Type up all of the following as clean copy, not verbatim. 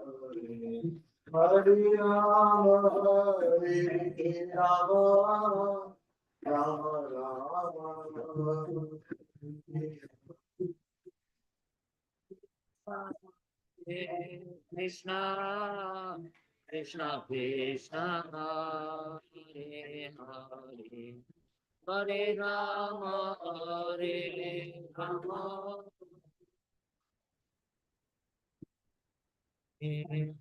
Hare Rama, Hare Rama, Rama Rama, Hare Krishna, Krishna Krishna, Hare Hare, Hare Rama, Hare Rama, Hare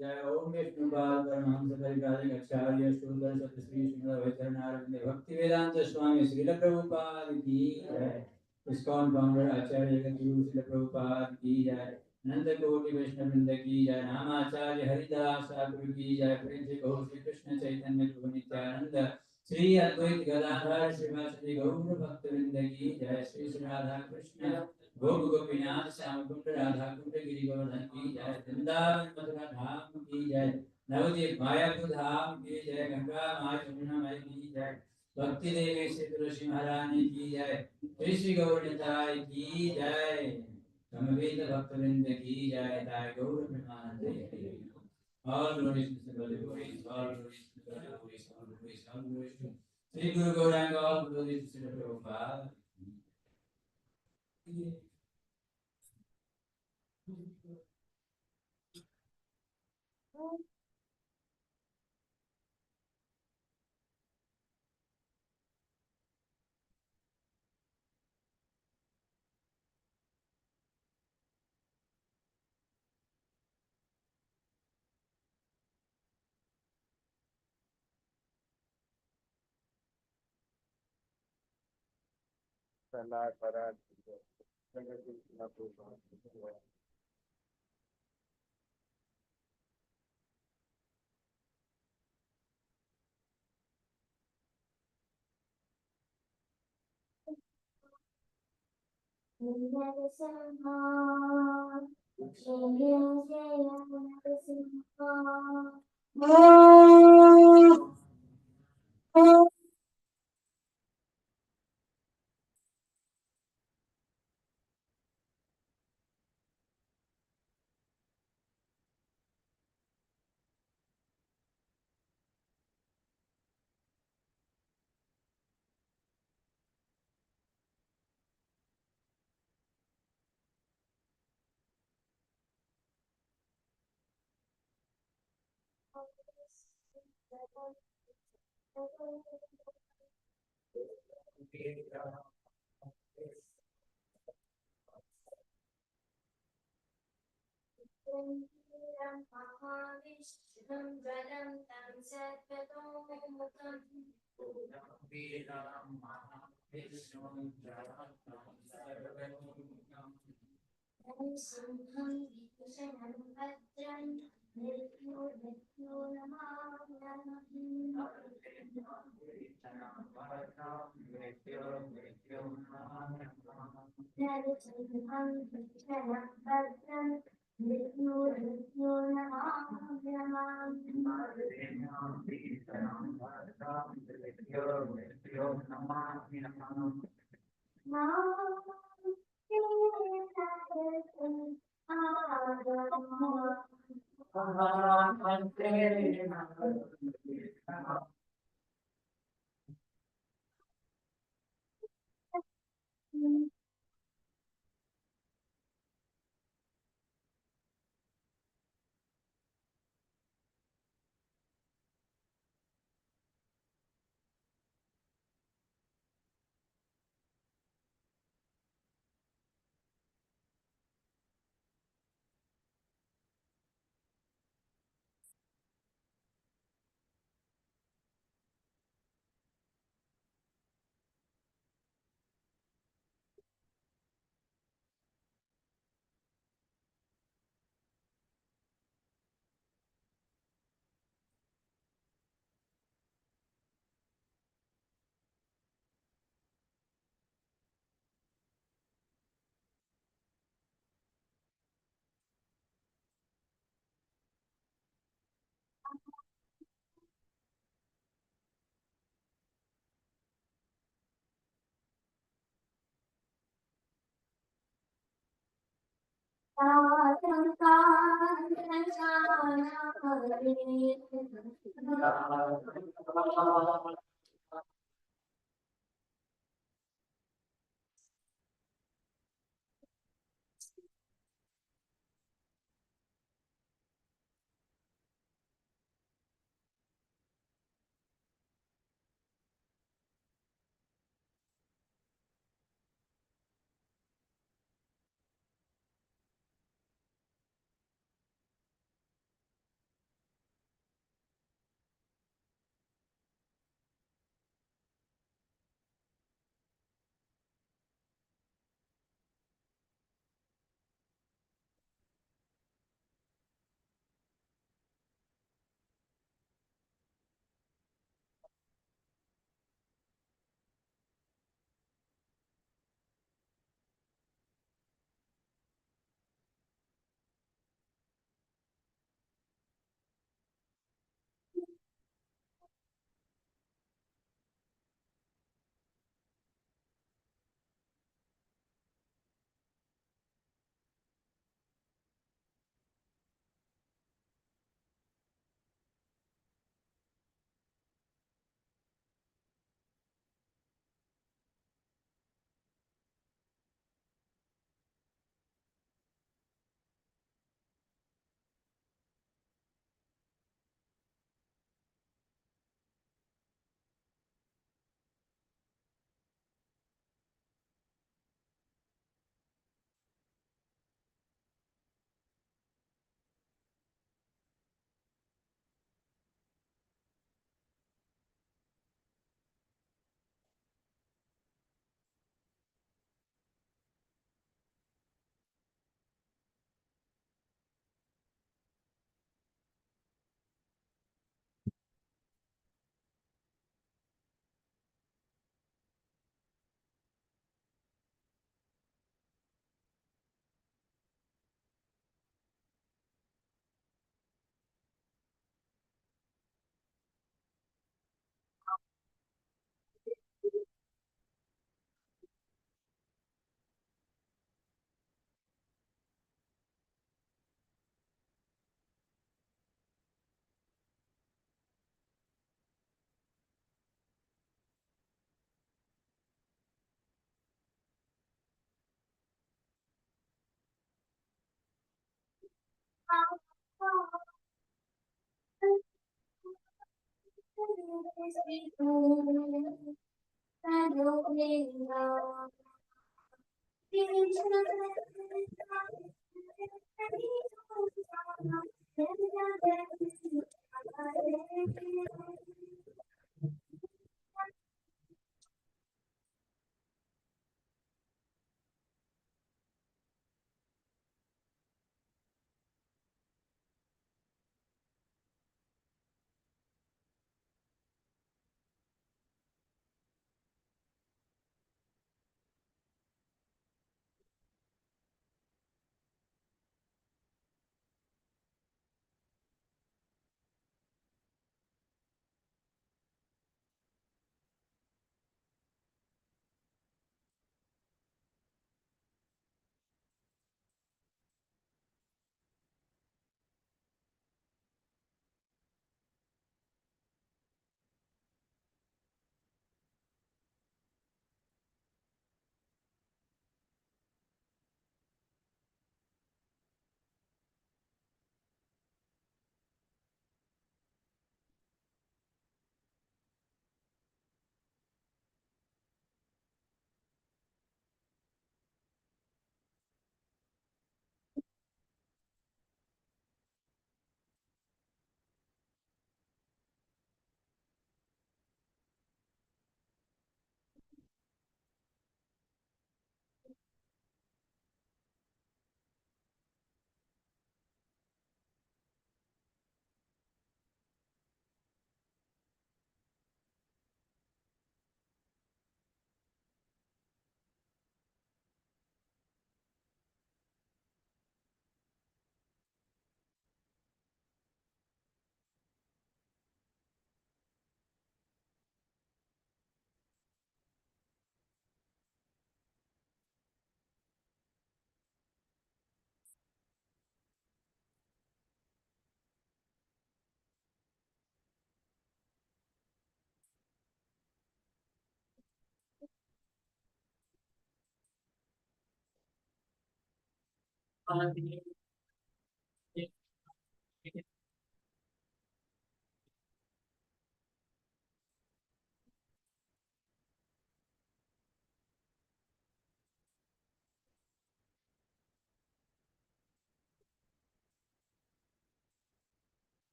जय ओम विष्णुपाद परमहंस परिव्राजक आचार्य शूद्र सत्य श्री श्रीमद वैतरणारविंद भक्ति वेदांत स्वामी श्रील प्रभुपाद की जय। इस्कॉन फाउंडर आचार्य जगतगुरु श्रील प्रभुपाद की जय। नंद कोटि वैष्णव वृंद की जय। नामाचार्य हरिदास ठाकुर की जय। प्रेम से कहो श्री कृष्ण चैतन्य प्रभु नित्यानंद श्री अद्वैत गदाधर श्रीवासदि गौर भक्त वृंद की जय। श्री श्री राधा कृष्ण गोप गोपीनाथ श्याम कुंड राधा कुंड गिरि गोवर्धन की जय। वृंदावन मथुरा धाम की जय। नवदीप मायापुर धाम की जय। गंगा माय यमुना माय की जय। भक्ति देवी श्री तुलसी महारानी की जय। श्री श्री गौर निताय की जय। समवेत भक्त वृंद की जय। ताय गौर Premanand all glories to the Holy Ghost, all glories to the Holy Ghost, all glories, all glories to Sri Guru Gauranga, all glories to the Prabhupada.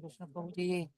Krishna Prabhuji.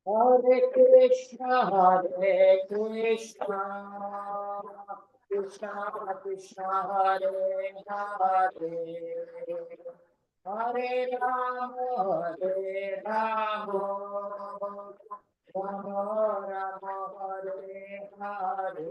Hare Krishna, Krishna Krishna, Hare Hare, Hare Rama, Rama Rama, Hare Hare.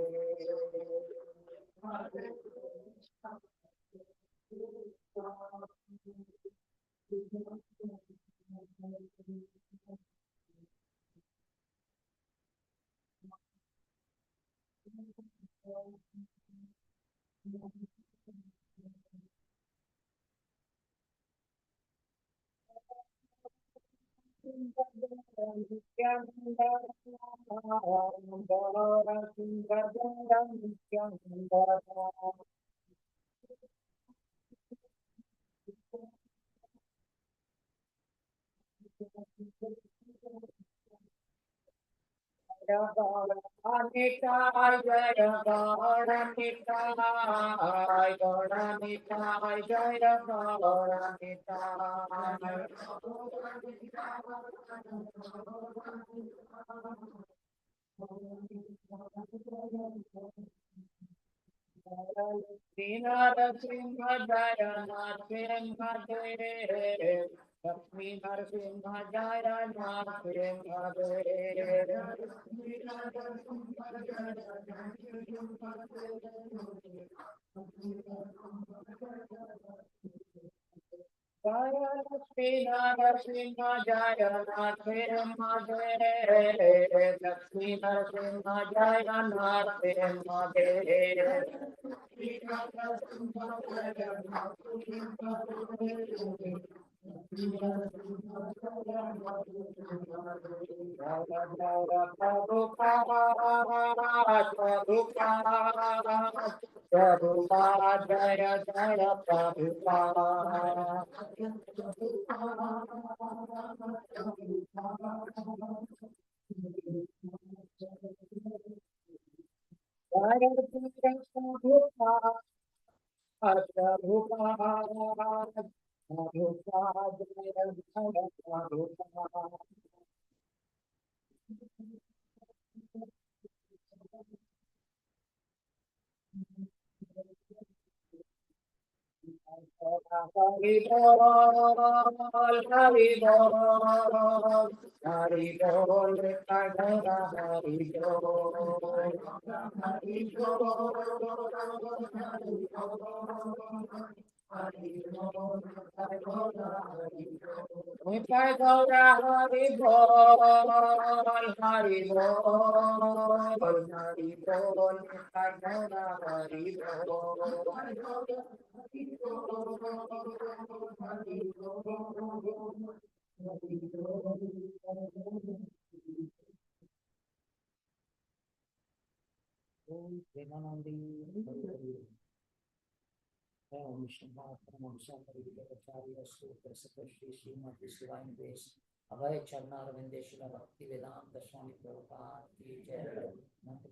अभय चरणारविंदे श्री भक्ति वेदांत स्वामी प्रभुपाद की जय,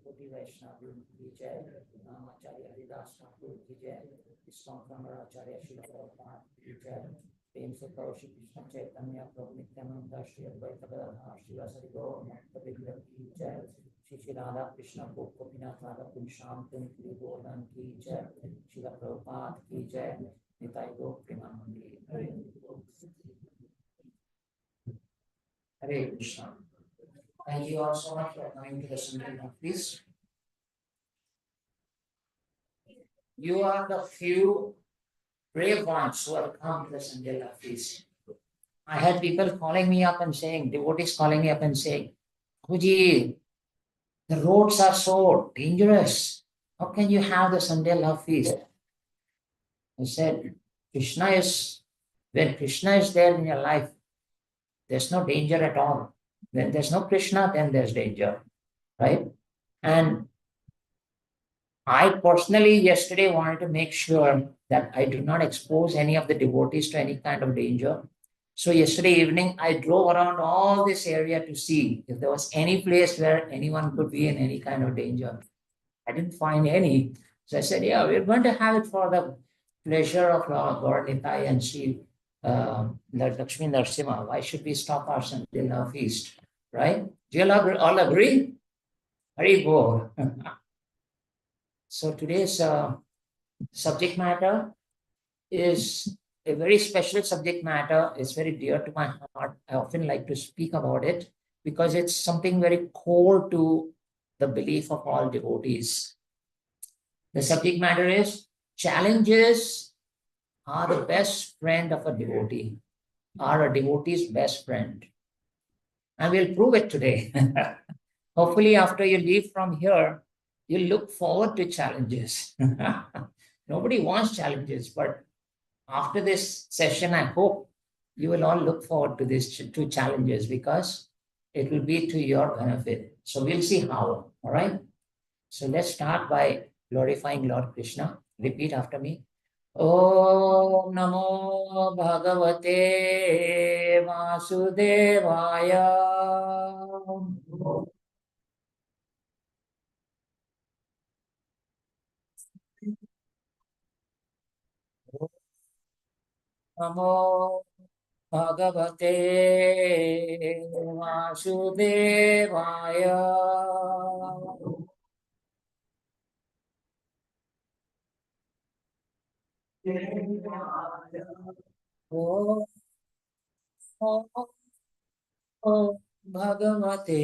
कोटि वैष्णव की जय, आचार्य हरिदास ठाकुर की जय, ISKCON आचार्य श्री प्रभुपाद की जय। प्रेम से कहो श्री कृष्ण चैतन्य प्रभु नित्यानंद श्री अद्वैत गदाधर श्रीवासदि गौर भक्तवृंद की जय। श्री श्री राधा कृष्ण गोपीनाथ राधा कुंज श्याम कुंज गोवर्धन की जय। श्री प्रभुपाद की जय। निताई गौर Premanandi. Hare Krishna. Thank you all so much for coming to the Sunday feast. You are the few brave ones who have come to the Sunday feast. I had people calling me up and saying, devotees calling me up and saying, Guruji, the roads are so dangerous. How can you have the Sunday love feast? I said, when Krishna is there in your life, there's no danger at all. When there's no Krishna, then there's danger, right? And I personally yesterday wanted to make sure that I do not expose any of the devotees to any kind of danger. So yesterday evening, I drove around all this area to see if there was any place where anyone could be in any kind of danger. I didn't find any. So I said, yeah, we're going to have it for the pleasure of Lord Gauranitai and Sri Lakshmi Narsimha. Why should we stop our Sunday feast, right? Do you all agree? Very good. So today's subject matter is a very special subject matter. It's very dear to my heart. I often like to speak about it because it's something very core to the belief of all devotees. The subject matter is challenges are the best friend of a devotee, are a devotee's best friend. And we'll prove it today. Hopefully, after you leave from here, you look forward to challenges. Nobody wants challenges, but after this session, I hope you will all look forward to these two challenges because it will be to your benefit. So we'll see how. All right. So let's start by glorifying Lord Krishna. Repeat after me. Om Namo Bhagavate Vasudevaya. Namo Bhagavate Vasudevaya. Om Bhagavate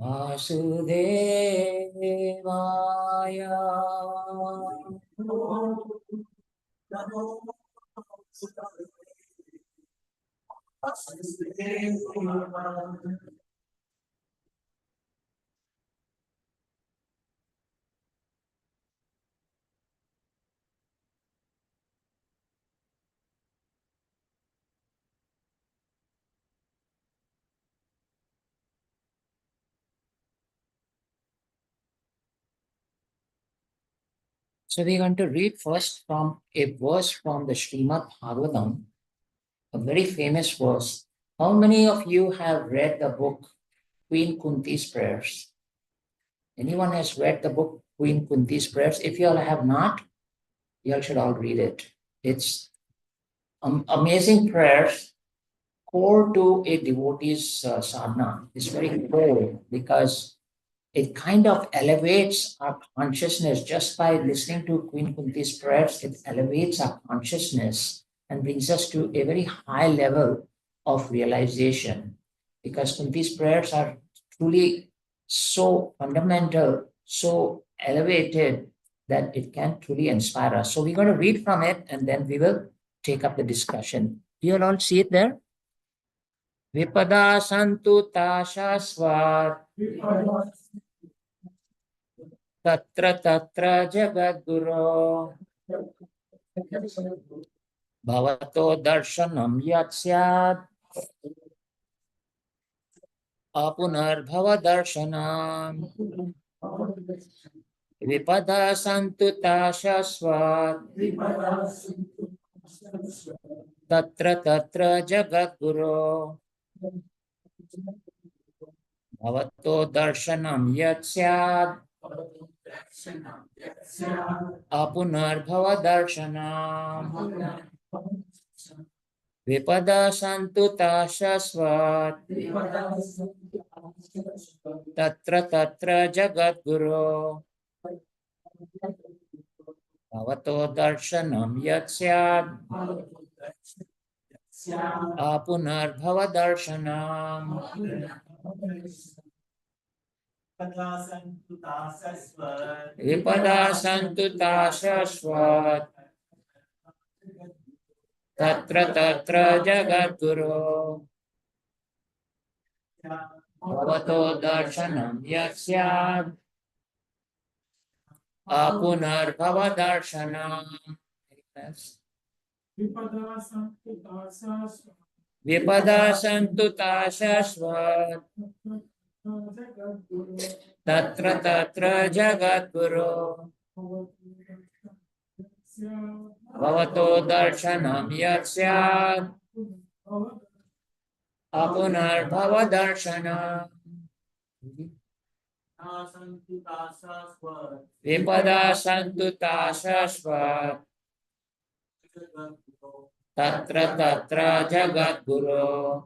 Vasudevaya. So we're going to read first from a verse from the Srimad Bhagavatam, a very famous verse. How many of you have read the book Queen Kunti's Prayers? Anyone has read the book Queen Kunti's Prayers? If you all have not, you all should all read it. It's amazing prayers, core to a devotee's sadhana. It's very core because it kind of elevates our consciousness just by listening to Queen Kunti's prayers. It elevates our consciousness and brings us to a very high level of realization because Kunti's prayers are truly so fundamental, so elevated that it can truly inspire us. So we're going to read from it and then we will take up the discussion. You all see it there? Vipada santu tashasvat tatra tatra jagadguru bhavato darshanam yat syat apunarbhava darshanam vipada santu tashasvat tatra tatra jagadguru bhavato darshanam yat syat apunarbhava darshanam vipada santu tashasvat tatra tatra jagadguru bhavato darshanam yat syat apunarbhava darshanam vipada santu tashasvat tatra tatra jagadguru bhavato darshanam yat syat apunarbhava darshanam. Vipada santu tashasvat tatra tatra jagadguru bhavato darshanam yat syat apunarbhava darshanam. Vipada santu tashasvat tatra tatra jagadguru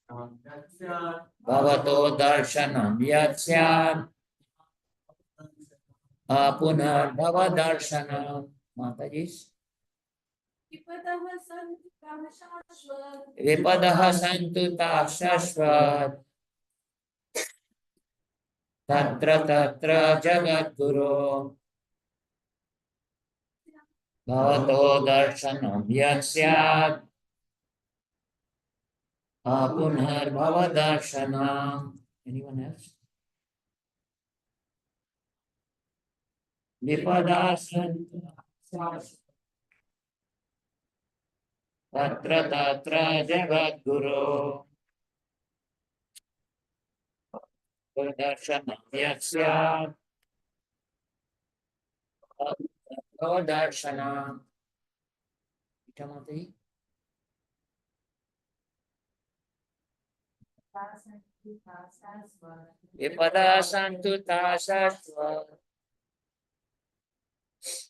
Bhavato darshanam yatsya punar darshanam. Mataji's. Vipadaha santu ta shashvat tatra tatra jagadguru bhavato darshanam yasyat punar darshanam. Anyone else? Vipadaha santu tatra tatra jagadguru darshanam yasyat darshanam. Mataji. Vipada santu tasasva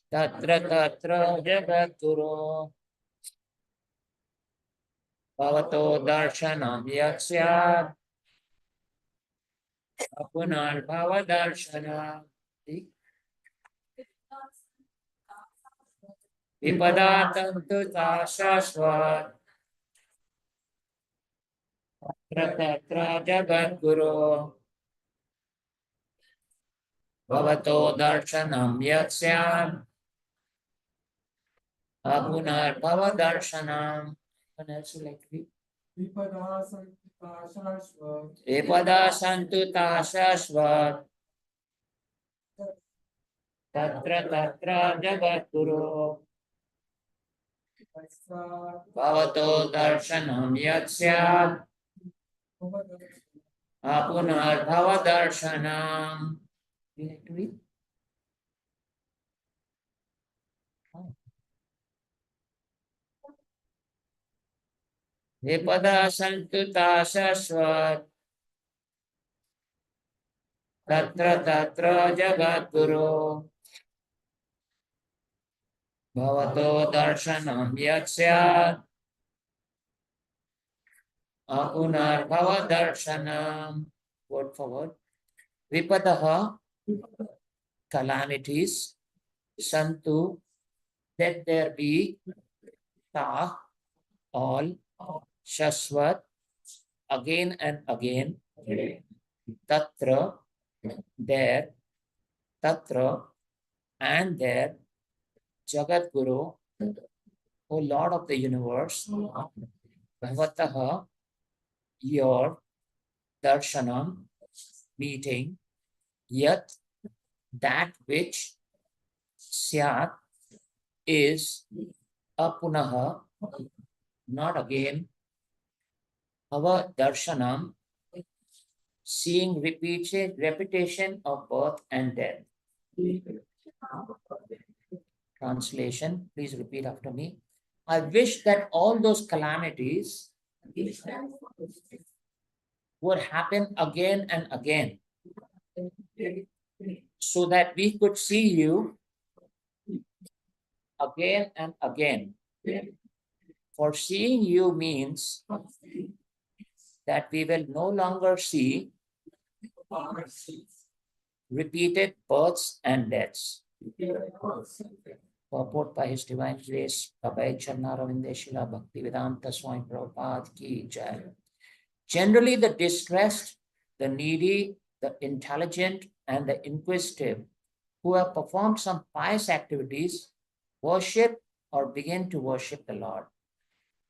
tatra tatra jagatguru bhavato darshanam yaksya punar darshanam. Vipada santu tasasva tatra tatra jagatguru bhavato darshanam yaksya punar darshanam. Anyone else would like to read? Vipada santu tasasva tatra tatra jagatguru bhavato darshanam yatsya punar darshanam. You like to read? Vipada santu tasasva tatra tatra jagatguru bhavato darshanam yatsya punar darshanam. Word for word. Vipadaha, calamities. Santu, let there be. Ta, all. Shashvat, again and again. Tatra, there. Tatra, and there. Jagat Guru, O Lord of the universe. Bhavataha, your. Darshanam, meeting. Yat, that which. Syat, is. Apunaha, not again. Our darshanam, seeing repetition of birth and death. Translation, please repeat after me. I wish that all those calamities would happen again and again, so that we could see you again and again. For seeing you means that we will no longer see repeated births and deaths. Purport by His Divine Grace, Abhay Charnaravinde Shila Bhaktivedanta Swami Prabhupada Ki Jai. Generally, the distressed, the needy, the intelligent, and the inquisitive who have performed some pious activities worship or begin to worship the Lord.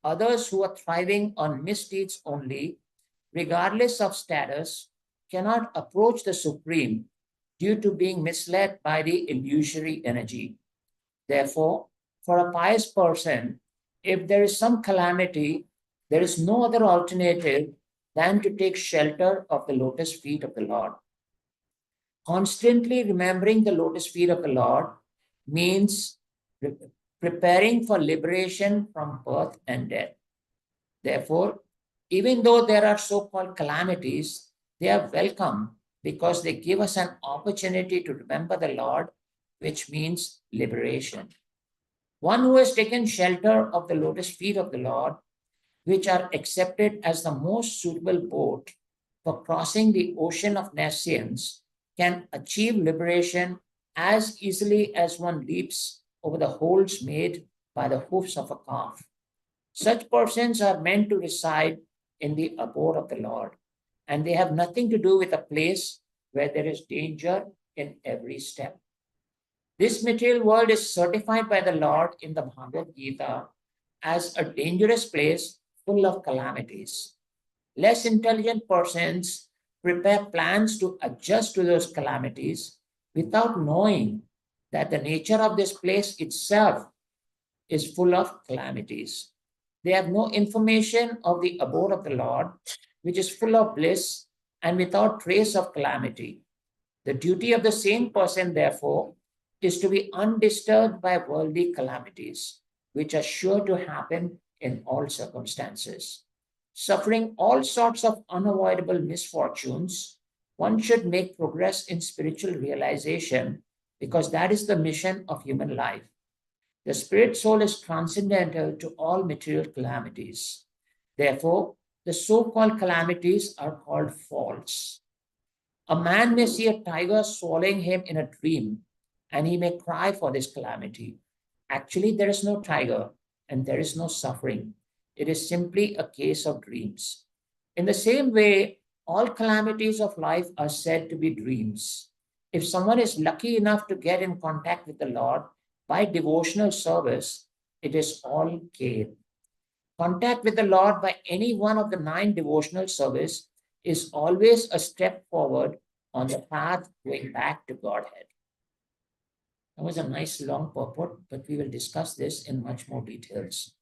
Others who are thriving on misdeeds only, regardless of status, cannot approach the Supreme due to being misled by the illusory energy. Therefore, for a pious person, if there is some calamity, there is no other alternative than to take shelter of the lotus feet of the Lord. Constantly remembering the lotus feet of the Lord means preparing for liberation from birth and death. Therefore, even though there are so-called calamities, they are welcome because they give us an opportunity to remember the Lord, which means liberation. One who has taken shelter of the lotus feet of the Lord which are accepted as the most suitable boat for crossing the ocean of nescience, can achieve liberation as easily as one leaps over the holes made by the hoofs of a calf. Such persons are meant to reside in the abode of the Lord, and they have nothing to do with a place where there is danger in every step. This material world is certified by the Lord in the Bhagavad Gita as a dangerous place full of calamities. Less intelligent persons prepare plans to adjust to those calamities without knowing that the nature of this place itself is full of calamities. They have no information of the abode of the Lord, which is full of bliss and without trace of calamity. The duty of the same person, therefore, is to be undisturbed by worldly calamities, which are sure to happen in all circumstances. Suffering all sorts of unavoidable misfortunes, one should make progress in spiritual realization because that is the mission of human life. The spirit soul is transcendental to all material calamities. Therefore, the so-called calamities are called faults. A man may see a tiger swallowing him in a dream, and he may cry for this calamity. Actually, there is no tiger and there is no suffering. It is simply a case of dreams. In the same way, all calamities of life are said to be dreams. If someone is lucky enough to get in contact with the Lord by devotional service, it is all gain. Contact with the Lord by any one of the 9 devotional service is always a step forward on the path going back to Godhead. That was a nice long purport, but we will discuss this in much more details.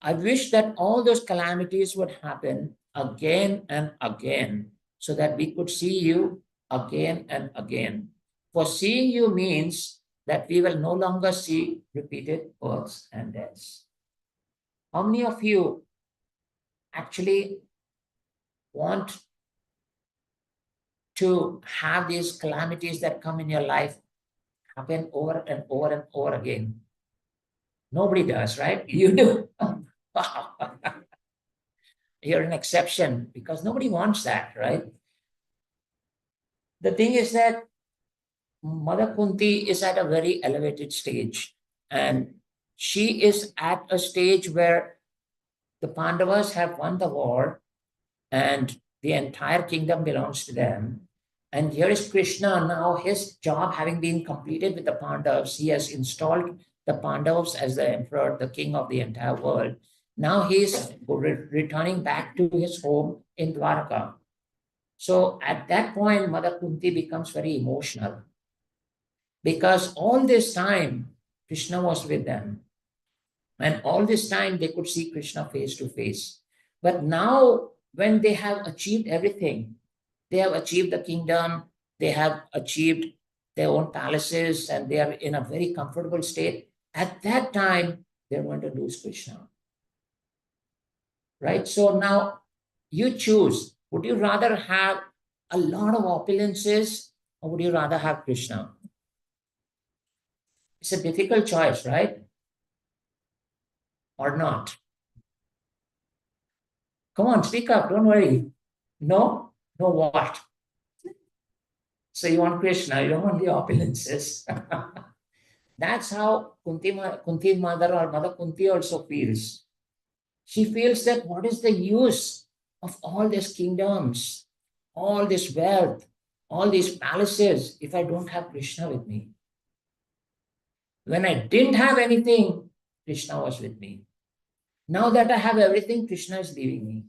I wish that all those calamities would happen again and again so that we could see you again and again. For seeing you means that we will no longer see repeated births and deaths. How many of you actually want to have these calamities that come in your life happen over and over and over again? Nobody does, right? You do. You're an exception because nobody wants that, right? The thing is that Mother Kunti is at a very elevated stage, and she is at a stage where the Pandavas have won the war and the entire kingdom belongs to them. And here is Krishna now, his job having been completed with the Pandavas, he has installed the Pandavas as the emperor, the king of the entire world. Now he is returning back to his home in Dwarka. So at that point, Mother Kunti becomes very emotional because all this time, Krishna was with them. And all this time, they could see Krishna face to face. But now, when they have achieved everything, they have achieved the kingdom, they have achieved their own palaces, and they are in a very comfortable state. At that time, they're going to lose Krishna. Right? So now you choose. Would you rather have a lot of opulences or would you rather have Krishna? It's a difficult choice, right? Or not? Come on, speak up. Don't worry. No? No what? So you want Krishna, you don't want the opulences. That's how Kunti's mother or Mother Kunti also feels. She feels that what is the use of all these kingdoms, all this wealth, all these palaces if I don't have Krishna with me? When I didn't have anything, Krishna was with me. Now that I have everything, Krishna is leaving me.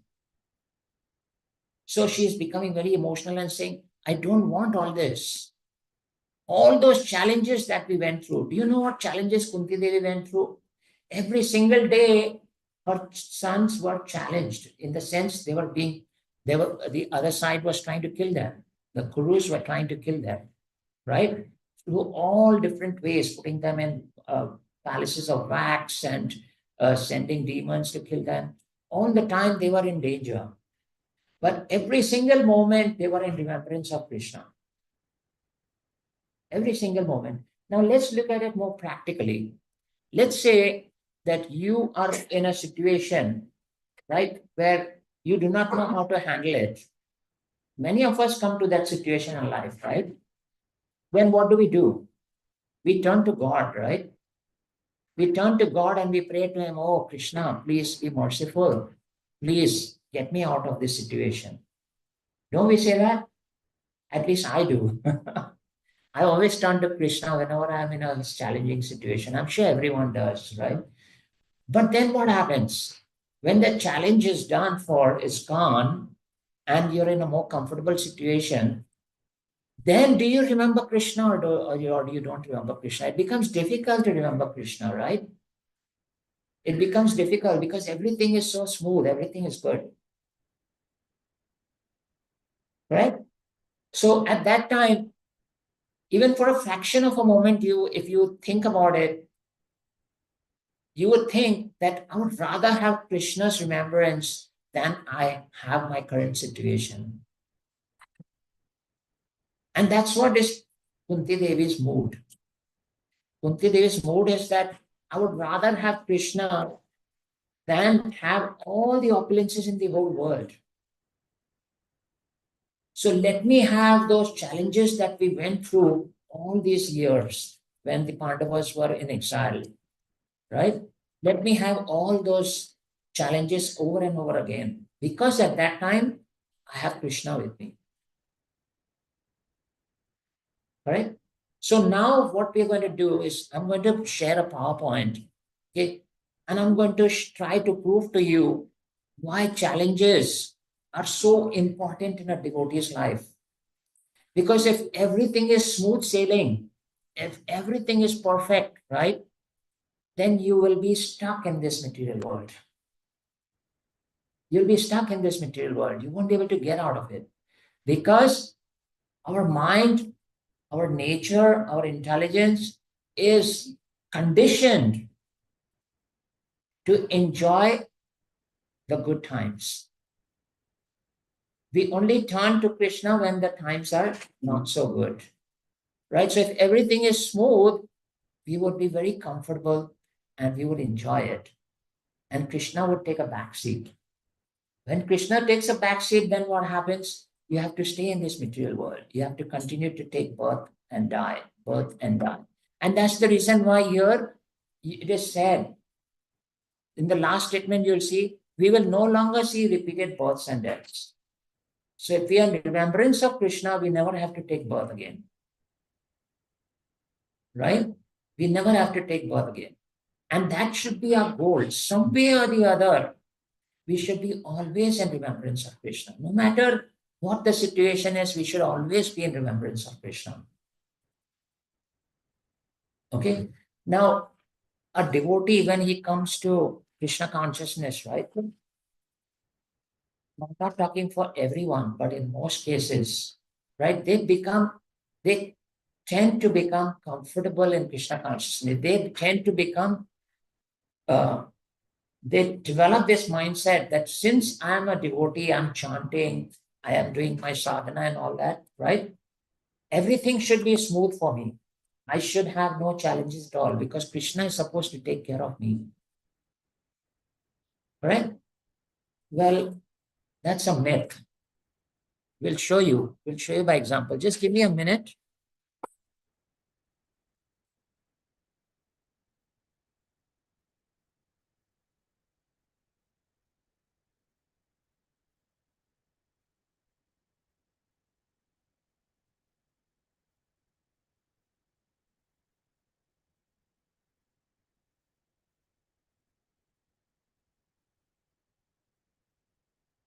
So she is becoming very emotional and saying, I don't want all this. All those challenges that we went through. Do you know what challenges Kunti Devi went through? Every single day, her sons were challenged in the sense the other side was trying to kill them. The Kurus were trying to kill them, right? Through all different ways, putting them in palaces of wax and sending demons to kill them. All the time they were in danger. But every single moment they were in remembrance of Krishna. Every single moment. Now let's look at it more practically. Let's say that you are in a situation right? Where you do not know how to handle it. Many of us come to that situation in life, right? Then what do? We turn to God, right? We turn to God and we pray to Him, oh, Krishna, please be merciful. Please get me out of this situation. Don't we say that? At least I do. I always turn to Krishna whenever I'm in a challenging situation. I'm sure everyone does, right? But then what happens? When the challenge is done for, is gone, and you're in a more comfortable situation, then do you remember Krishna or you don't remember Krishna? It becomes difficult to remember Krishna, right? It becomes difficult because everything is so smooth, everything is good, right? So at that time, even for a fraction of a moment, if you think about it, you would think that I would rather have Krishna's remembrance than I have my current situation. And that's what is Kunti Devi's mood. Kunti Devi's mood is that I would rather have Krishna than have all the opulences in the whole world. So let me have those challenges that we went through all these years when the Pandavas were in exile, right? Let me have all those challenges over and over again because at that time I have Krishna with me, right? So now what we're going to do is I'm going to share a PowerPoint, okay? And I'm going to try to prove to you why challenges are so important in a devotee's life. Because if everything is smooth sailing, if everything is perfect, right, then you will be stuck in this material world. You'll be stuck in this material world. You won't be able to get out of it because our mind, our nature, our intelligence is conditioned to enjoy the good times. We only turn to Krishna when the times are not so good, right? So if everything is smooth, we would be very comfortable and we would enjoy it. And Krishna would take a back seat. When Krishna takes a back seat, then what happens? You have to stay in this material world. You have to continue to take birth and die, birth and die. And that's the reason why here it is said in the last statement, you'll see, we will no longer see repeated births and deaths. So if we are in remembrance of Krishna, we never have to take birth again. Right? We never have to take birth again. And that should be our goal. Some way or the other, we should be always in remembrance of Krishna. No matter what the situation is, we should always be in remembrance of Krishna. Okay? Now, a devotee, when he comes to Krishna consciousness, right? I'm not talking for everyone, but in most cases, right? They tend to become comfortable in Krishna consciousness. They tend to become uh, they develop this mindset that since I'm a devotee, I'm chanting, I am doing my sadhana and all that, right? Everything should be smooth for me. I should have no challenges at all because Krishna is supposed to take care of me. Right? Well, that's a myth. We'll show you. We'll show you by example. Just give me a minute.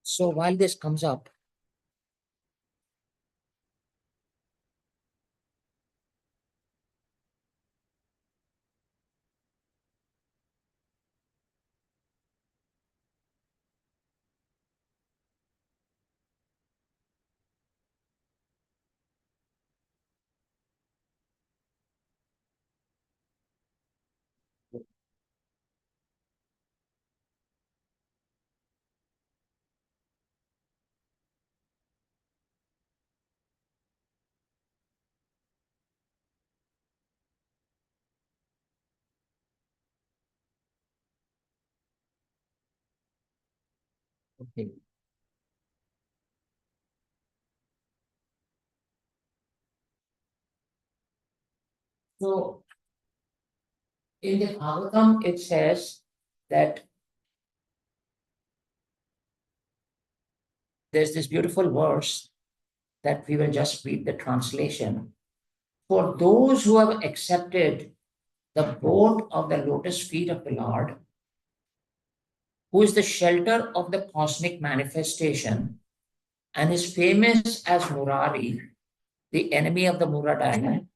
So while this comes up, Okay. So in the Bhagavatam, it says that there's this beautiful verse that we will just read the translation. For those who have accepted the abode of the lotus feet of the Lord, who is the shelter of the cosmic manifestation and is famous as Murari, the enemy of the Muradaya,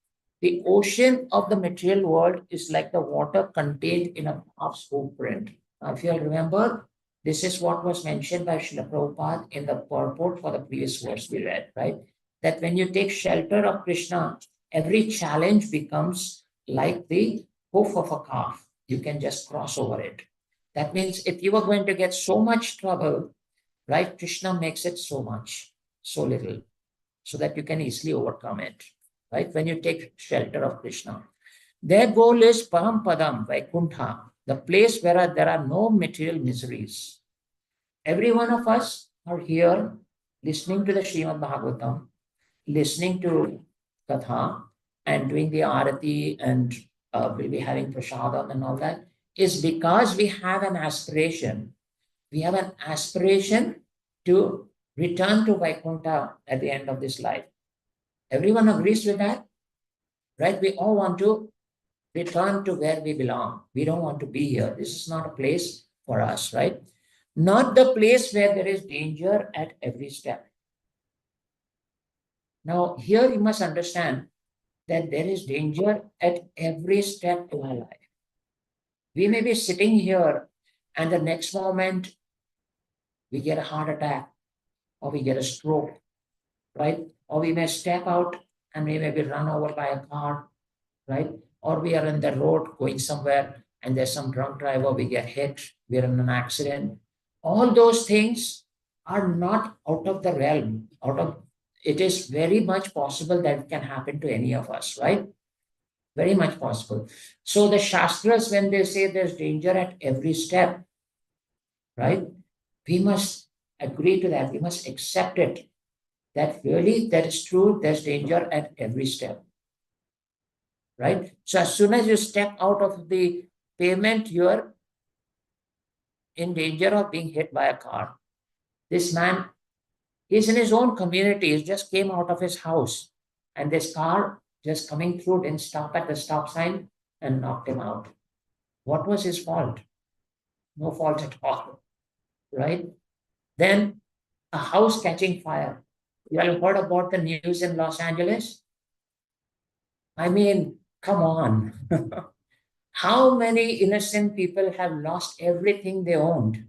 the ocean of the material world is like the water contained in a calf's footprint. Now, if you'll remember, this is what was mentioned by Srila Prabhupada in the purport for the previous verse we read, right? That when you take shelter of Krishna, every challenge becomes like the hoof of a calf. You can just cross over it. That means if you are going to get so much trouble, right, Krishna makes it so much, so little, so that you can easily overcome it, right? When you take shelter of Krishna. Their goal is Parampadam, Vaikuntha, the place where there are no material miseries. Every one of us are here listening to the Srimad Bhagavatam, listening to Katha, and doing the Arati, and we'll be having Prasadam and all that, is because we have an aspiration. We have an aspiration to return to Vaikuntha at the end of this life. Everyone agrees with that, right? We all want to return to where we belong. We don't want to be here. This is not a place for us, right? Not the place where there is danger at every step. Now, here you must understand that there is danger at every step in our life. We may be sitting here and the next moment we get a heart attack or we get a stroke, right? Or we may step out and we may be run over by a car, right? Or we are in the road going somewhere and there's some drunk driver, we get hit, we're in an accident. All those things are not out of the realm, it is very much possible that it can happen to any of us, right? Very much possible. So the Shastras, when they say there's danger at every step, right? We must agree to that. We must accept it. That really, that is true. There's danger at every step, right? So as soon as you step out of the pavement, you're in danger of being hit by a car. This man, he's in his own community. He just came out of his house, and this car just coming through didn't stop at the stop sign and knocked him out. What was his fault? No fault at all, right? Then a house catching fire. You have heard about the news in Los Angeles? I mean, come on. How many innocent people have lost everything they owned?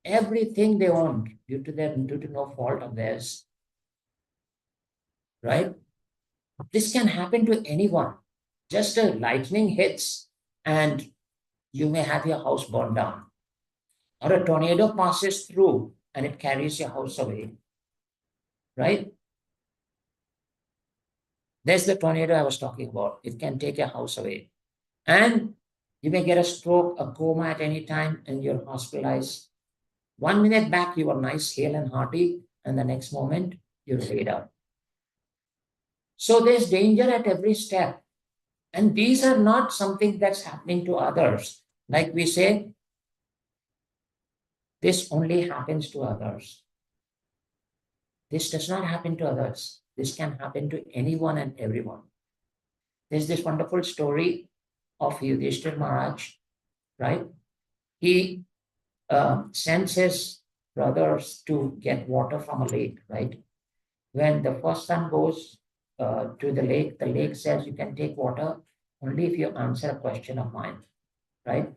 Everything they owned due to no fault of theirs. Right? This can happen to anyone. Just a lightning hits and you may have your house burned down. Or a tornado passes through and it carries your house away. Right? There's the tornado I was talking about. It can take your house away. And you may get a stroke, a coma at any time, and you're hospitalized. 1 minute back, you were nice, hale, and hearty, and the next moment, you're laid out. So there's danger at every step. And these are not something that's happening to others. Like we say, this only happens to others. This does not happen to others. This can happen to anyone and everyone. There's this wonderful story of Yudhishthir Maharaj, right? He sends his brothers to get water from a lake, right? When the first son goes to the lake says, you can take water only if you answer a question of mine, right?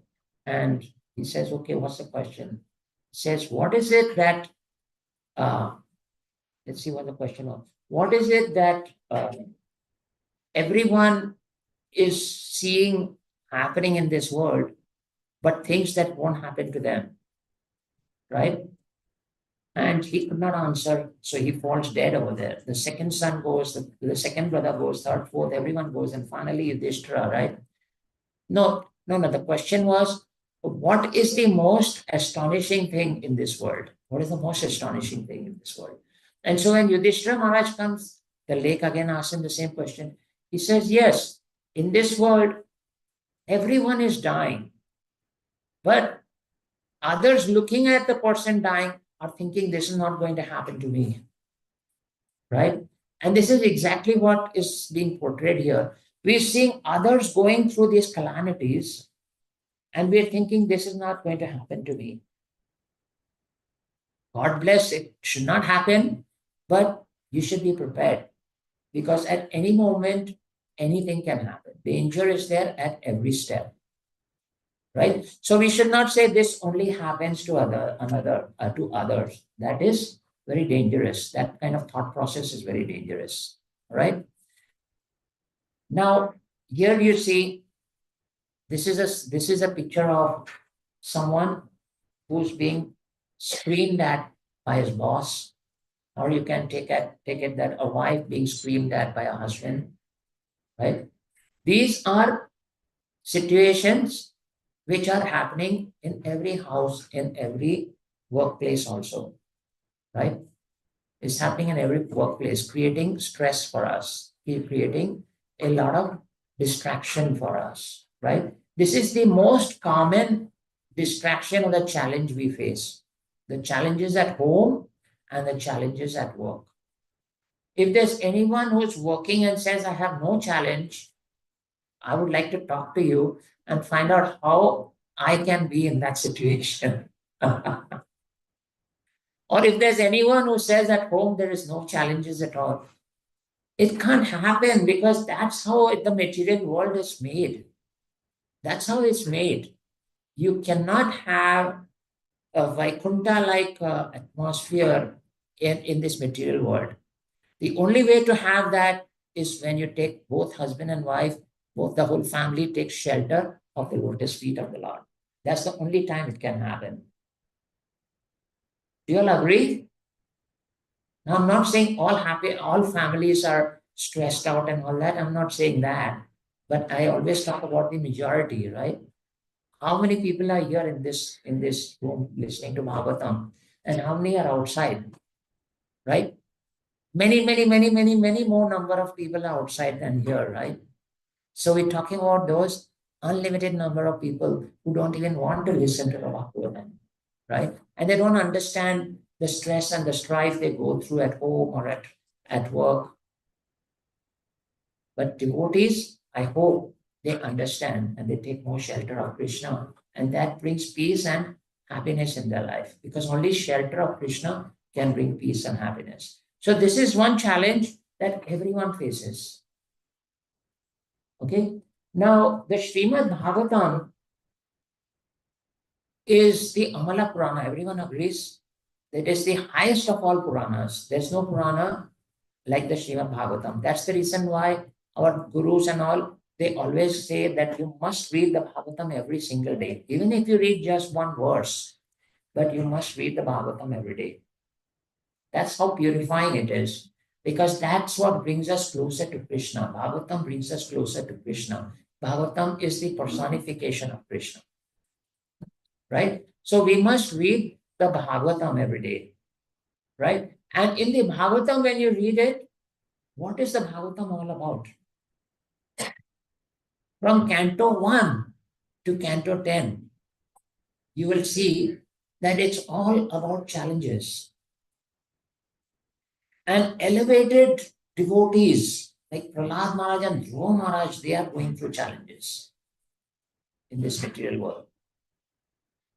And he says, okay, what's the question? He says, what is it that, let's see what the question was. What is it that everyone is seeing happening in this world, but things that won't happen to them, right? And he could not answer, so he falls dead over there. The second son goes, the second brother goes, third, fourth, everyone goes, and finally Yudhishthira, right? No. The question was, what is the most astonishing thing in this world? What is the most astonishing thing in this world? And so when Yudhishthira Maharaj comes, the lake again asks him the same question. He says, yes, in this world, everyone is dying. But others looking at the person dying are thinking this is not going to happen to me. Right? And this is exactly what is being portrayed here. We're seeing others going through these calamities, and we're thinking this is not going to happen to me. God bless, it should not happen, but you should be prepared because at any moment, anything can happen. Danger is there at every step. Right? So we should not say this only happens to others. That is very dangerous. That kind of thought process is very dangerous. Right? Now, here you see, this is a picture of someone who's being screamed at by his boss, or you can take it that a wife being screamed at by a husband. Right? These are situations which are happening in every house, in every workplace also, right? It's happening in every workplace, creating stress for us, creating a lot of distraction for us, right? This is the most common distraction or the challenge we face. The challenges at home and the challenges at work. If there's anyone who's working and says, I have no challenge, I would like to talk to you and find out how I can be in that situation. Or if there's anyone who says at home there is no challenges at all, it can't happen because that's how the material world is made. That's how it's made. You cannot have a Vaikuntha-like atmosphere in this material world. The only way to have that is when you take both husband and wife, both the whole family takes shelter of the lotus feet of the Lord. That's the only time it can happen. Do you all agree? Now, I'm not saying all families are stressed out and all that. I'm not saying that. But I always talk about the majority, right? How many people are here in this room listening to Bhagavatam? And how many are outside? Right? Many more number of people are outside than here, right? So we're talking about those unlimited number of people who don't even want to listen to the Bhagavatam, right? And they don't understand the stress and the strife they go through at home or at work. But devotees, I hope they understand and they take more shelter of Krishna. And that brings peace and happiness in their life because only shelter of Krishna can bring peace and happiness. So this is one challenge that everyone faces. Okay. Now, the Srimad Bhagavatam is the Amala Purana. Everyone agrees that is the highest of all Puranas. There's no Purana like the Srimad Bhagavatam. That's the reason why our gurus and all, they always say that you must read the Bhagavatam every single day. Even if you read just one verse, but you must read the Bhagavatam every day. That's how purifying it is. Because that's what brings us closer to Krishna. Bhagavatam brings us closer to Krishna. Bhagavatam is the personification of Krishna. Right? So we must read the Bhagavatam every day. Right? And in the Bhagavatam, when you read it, what is the Bhagavatam all about? From Canto 1 to Canto 10, you will see that it's all about challenges. And elevated devotees like Prahlad Maharaj and Dhruva Maharaj, they are going through challenges in this material world.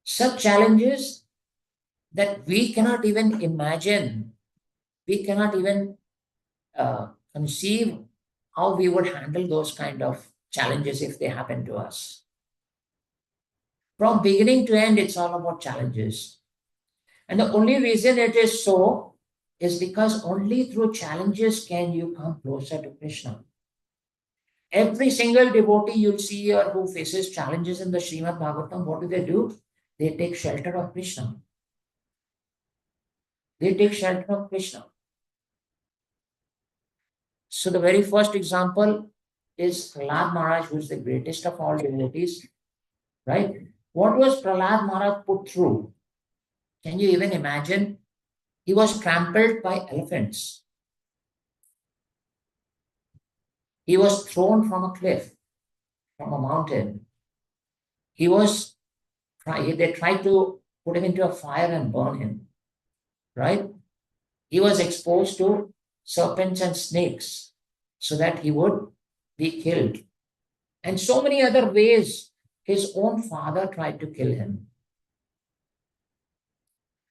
Such challenges that we cannot even imagine, we cannot even conceive how we would handle those kind of challenges if they happen to us. From beginning to end, it's all about challenges. And the only reason it is so is because only through challenges can you come closer to Krishna. Every single devotee you'll see here who faces challenges in the Srimad Bhagavatam, what do? They take shelter of Krishna. They take shelter of Krishna. So the very first example is Prahlad Maharaj, who is the greatest of all devotees, right? What was Prahlad Maharaj put through? Can you even imagine? He was trampled by elephants. He was thrown from a cliff, from a mountain. They tried to put him into a fire and burn him, right? He was exposed to serpents and snakes so that he would be killed. And so many other ways his own father tried to kill him.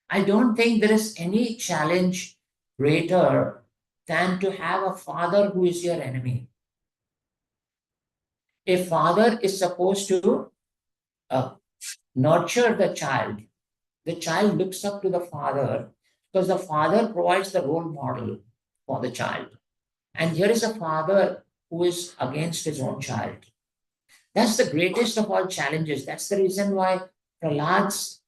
I don't think there is any challenge greater than to have a father who is your enemy. A father is supposed to uh, nurture the child. The child looks up to the father because the father provides the role model for the child. And here is a father who is against his own child. That's the greatest of all challenges. That's the reason why Prahlad's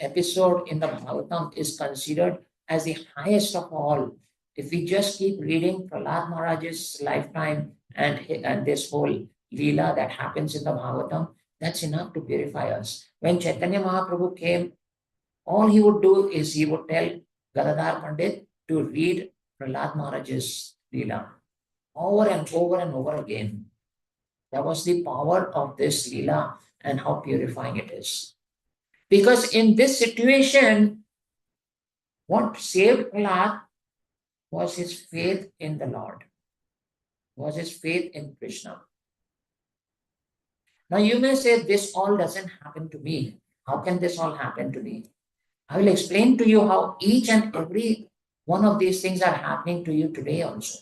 episode in the Bhagavatam is considered as the highest of all. If we just keep reading Prahlad Maharaj's lifetime and this whole Leela that happens in the Bhagavatam, that's enough to purify us. When Chaitanya Mahaprabhu came, all he would do is he would tell Gadadhar Pandit to read Prahlad Maharaj's Leela over and over and over again. That was the power of this Leela and how purifying it is. Because in this situation, what saved Prahlad was his faith in the Lord, was his faith in Krishna. Now you may say, this all doesn't happen to me. How can this all happen to me? I will explain to you how each and every one of these things are happening to you today also.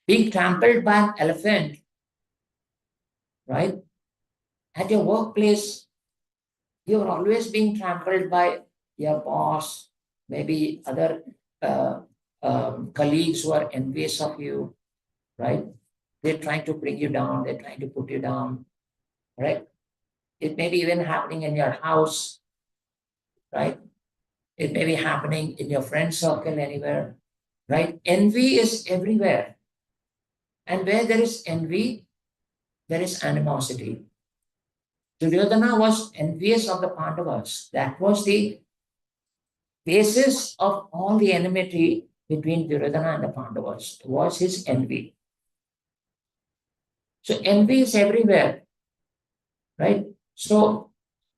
Being trampled by an elephant, right? At your workplace, you're always being trampled by your boss, maybe other colleagues who are envious of you, right? They're trying to bring you down, they're trying to put you down, right? It may be even happening in your house, right? It may be happening in your friend circle anywhere, right? Envy is everywhere. And where there is envy, there is animosity. Duryodhana was envious of the Pandavas. That was the basis of all the enmity between Duryodhana and the Pandavas, was his envy. So envy is everywhere, right? So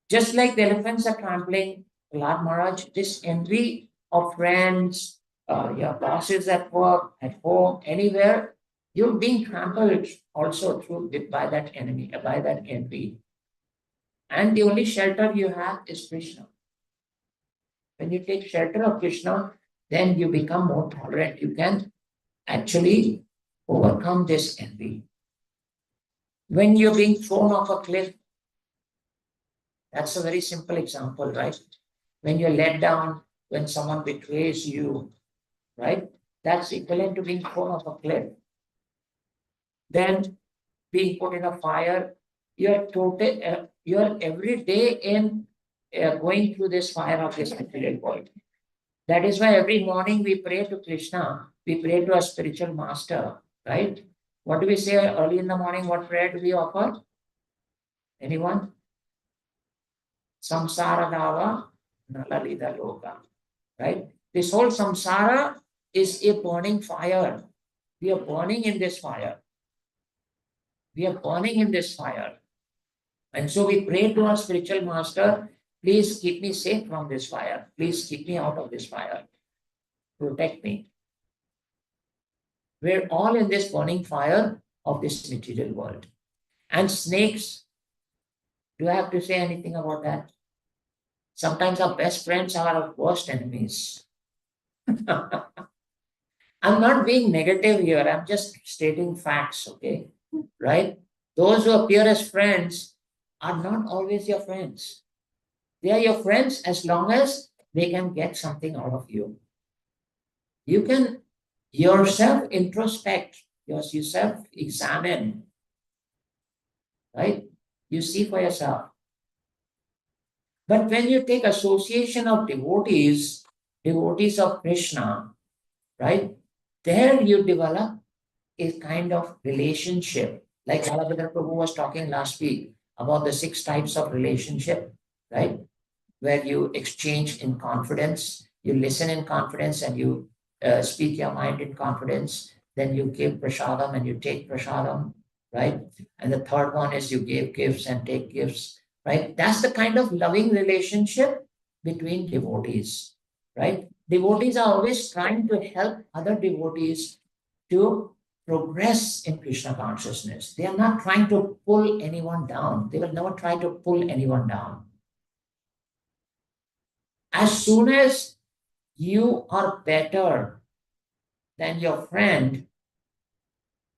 just like the elephants are trampling Lord Maharaj, this envy of friends, your bosses at work, at home, anywhere, you're being trampled also through by that enemy, by that envy. And the only shelter you have is Krishna. When you take shelter of Krishna, then you become more tolerant. You can actually overcome this envy. When you're being thrown off a cliff, that's a very simple example, right? When you're let down, when someone betrays you, right? That's equivalent to being thrown off a cliff. Then being put in a fire, you're every day in going through this fire of this material world. That is why every morning we pray to Krishna, we pray to a spiritual master, right? What do we say early in the morning? What prayer do we offer? Anyone? Samsara dava nalalida loka, right? This whole samsara is a burning fire. We are burning in this fire. We are burning in this fire. And so we pray to our spiritual master, please keep me safe from this fire. Please keep me out of this fire. Protect me. We're all in this burning fire of this material world. And snakes, do I have to say anything about that? Sometimes our best friends are our worst enemies. I'm not being negative here. I'm just stating facts, okay? Right? Those who appear as friends are not always your friends. They are your friends as long as they can get something out of you. You can yourself introspect, yourself examine, right? You see for yourself. But when you take association of devotees of Krishna, right? There you develop a kind of relationship. Like Balabhadra Prabhu was talking last week about the 6 types of relationship, right? where you exchange in confidence, you listen in confidence, and you speak your mind in confidence. Then you give prasadam and you take prasadam, right? And the third one is you give gifts and take gifts, right? That's the kind of loving relationship between devotees, right? Devotees are always trying to help other devotees to progress in Krishna consciousness. They are not trying to pull anyone down. They will never try to pull anyone down. As soon as you are better than your friend,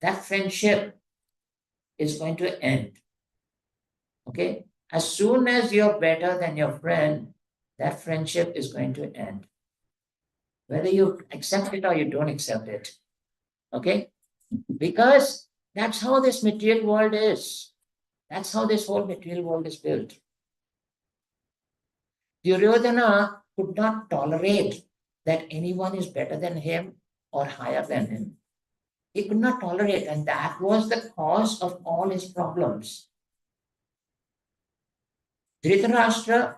that friendship is going to end. Okay? As soon as you're better than your friend, that friendship is going to end. Whether you accept it or you don't accept it. Okay? Because that's how this material world is. That's how this whole material world is built. Duryodhana could not tolerate that anyone is better than him or higher than him. He could not tolerate, and that was the cause of all his problems. Dhritarashtra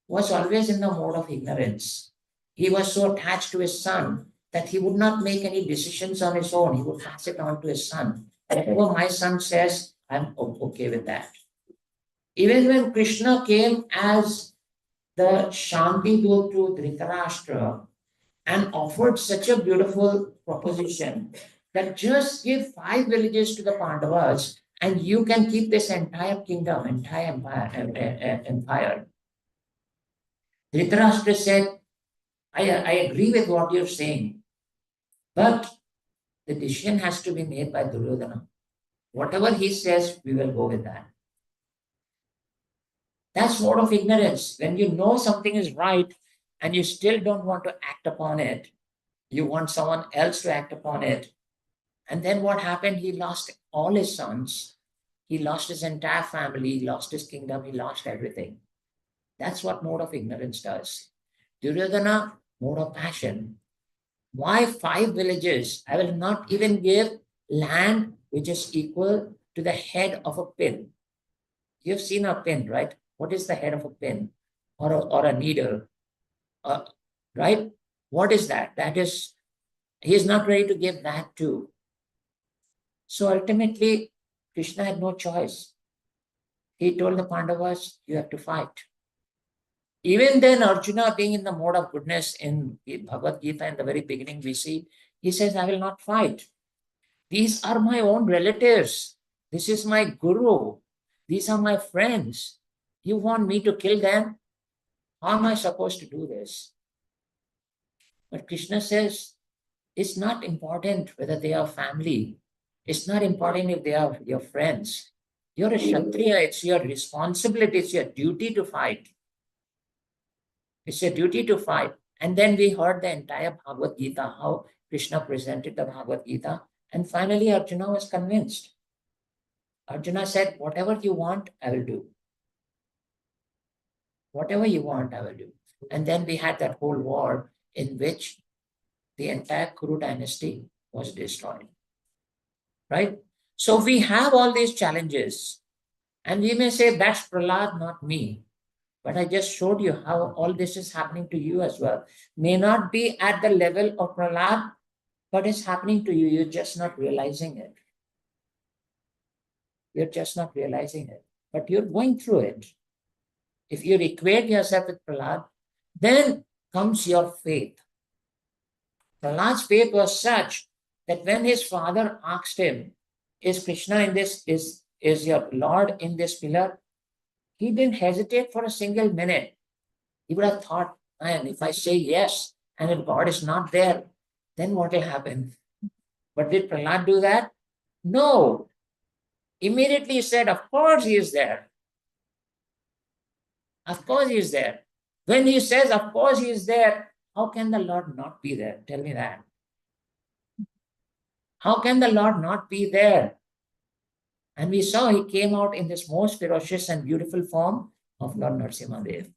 was always in the mode of ignorance. He was so attached to his son that he would not make any decisions on his own. He would pass it on to his son. Whatever my son says, I'm okay with that. Even when Krishna came as the Shanti Dut to Dhritarashtra and offered such a beautiful proposition that just give 5 villages to the Pandavas and you can keep this entire kingdom, entire empire. Dhritarashtra said, I agree with what you're saying, but the decision has to be made by Duryodhana. Whatever he says, we will go with that. That's sort of ignorance. When you know something is right and you still don't want to act upon it, you want someone else to act upon it. And then what happened? He lost all his sons. He lost his entire family. He lost his kingdom. He lost everything. That's what mode of ignorance does. Duryodhana, mode of passion. Why 5 villages? I will not even give land which is equal to the head of a pin. You've seen a pin, right? What is the head of a pin or a needle? Right? What is that? That is, he is not ready to give that too. So ultimately, Krishna had no choice. He told the Pandavas, you have to fight. Even then, Arjuna being in the mode of goodness in Bhagavad Gita in the very beginning, we see, he says, I will not fight. These are my own relatives. This is my guru. These are my friends. You want me to kill them? How am I supposed to do this? But Krishna says, it's not important whether they are family. It's not important if they are your friends. You're a Kshatriya. It's your responsibility. It's your duty to fight. It's your duty to fight. And then we heard the entire Bhagavad Gita, how Krishna presented the Bhagavad Gita. And finally, Arjuna was convinced. Arjuna said, whatever you want, I will do. Whatever you want, I will do. And then we had that whole war in which the entire Kuru dynasty was destroyed. Right? So we have all these challenges. And we may say, that's Prahlad, not me. But I just showed you how all this is happening to you as well. May not be at the level of Prahlad, but it's happening to you. You're just not realizing it. You're just not realizing it. But you're going through it. If you equate yourself with Prahlad, then comes your faith. Prahlad's faith was such that when his father asked him, is Krishna in this, is your Lord in this pillar? He didn't hesitate for a single minute. He would have thought, man, if I say yes, and if God is not there, then what will happen? But did Prahlad do that? No. Immediately he said, of course he is there. Of course he is there. When he says, of course he is there, how can the Lord not be there? Tell me that. How can the Lord not be there? And we saw he came out in this most ferocious and beautiful form of Lord Narasimhadev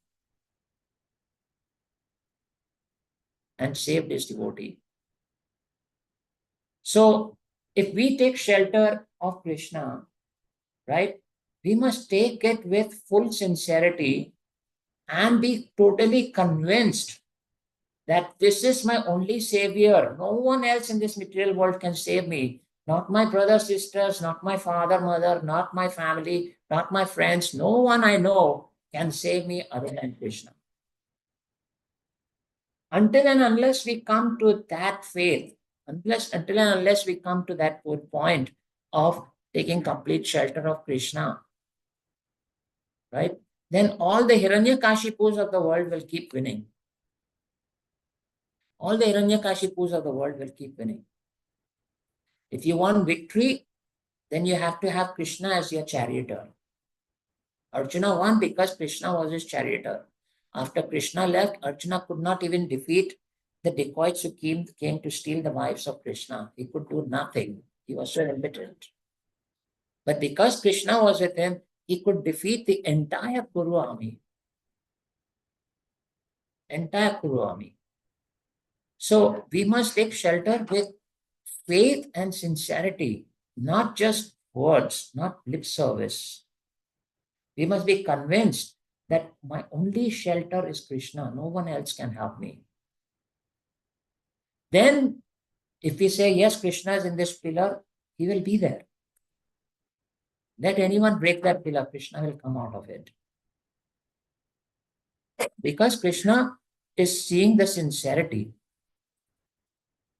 and saved his devotee. So if we take shelter of Krishna, right, we must take it with full sincerity and be totally convinced that this is my only savior. No one else in this material world can save me. Not my brothers, sisters, not my father, mother, not my family, not my friends. No one I know can save me other than Krishna. Until and unless we come to that faith, until and unless we come to that point of taking complete shelter of Krishna, right? Then all the Hiranyakashipus of the world will keep winning. All the Hiranyakashipus of the world will keep winning. If you want victory, then you have to have Krishna as your charioteer. Arjuna won because Krishna was his charioteer. After Krishna left, Arjuna could not even defeat the dacoits who came to steal the wives of Krishna. He could do nothing. He was so impotent. But because Krishna was with him, he could defeat the entire Kuru army. Entire Kuru army. So we must take shelter with faith and sincerity, not just words, not lip service. We must be convinced that my only shelter is Krishna. No one else can help me. Then, if we say, yes, Krishna is in this pillar, he will be there. Let anyone break that pillar, Krishna will come out of it. Because Krishna is seeing the sincerity.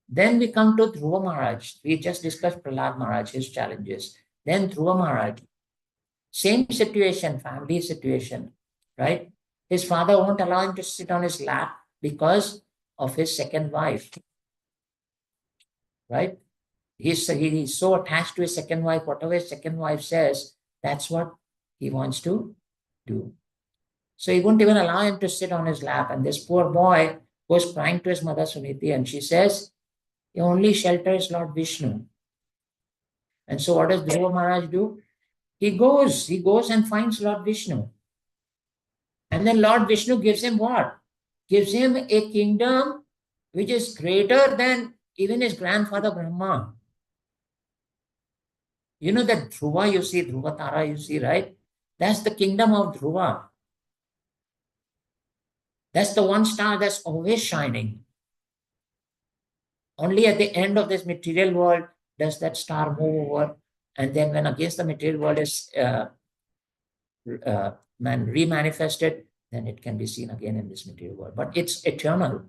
Then we come to Dhruva Maharaj. We just discussed Prahlad Maharaj, his challenges. Then Dhruva Maharaj. Same situation, family situation, right? His father won't allow him to sit on his lap because of his second wife, right? He's so attached to his second wife. Whatever his second wife says, that's what he wants to do. So he won't even allow him to sit on his lap. And this poor boy goes crying to his mother Suniti, and she says, your only shelter is Lord Vishnu. And so what does Dhruva Maharaj do? He goes and finds Lord Vishnu. And then Lord Vishnu gives him what? Gives him a kingdom which is greater than even his grandfather Brahma. You know that Dhruva you see, Dhruva Tara you see, right? That's the kingdom of Dhruva. That's the one star that's always shining. Only at the end of this material world does that star move over. And then when against the material world is remanifested, then it can be seen again in this material world. But it's eternal.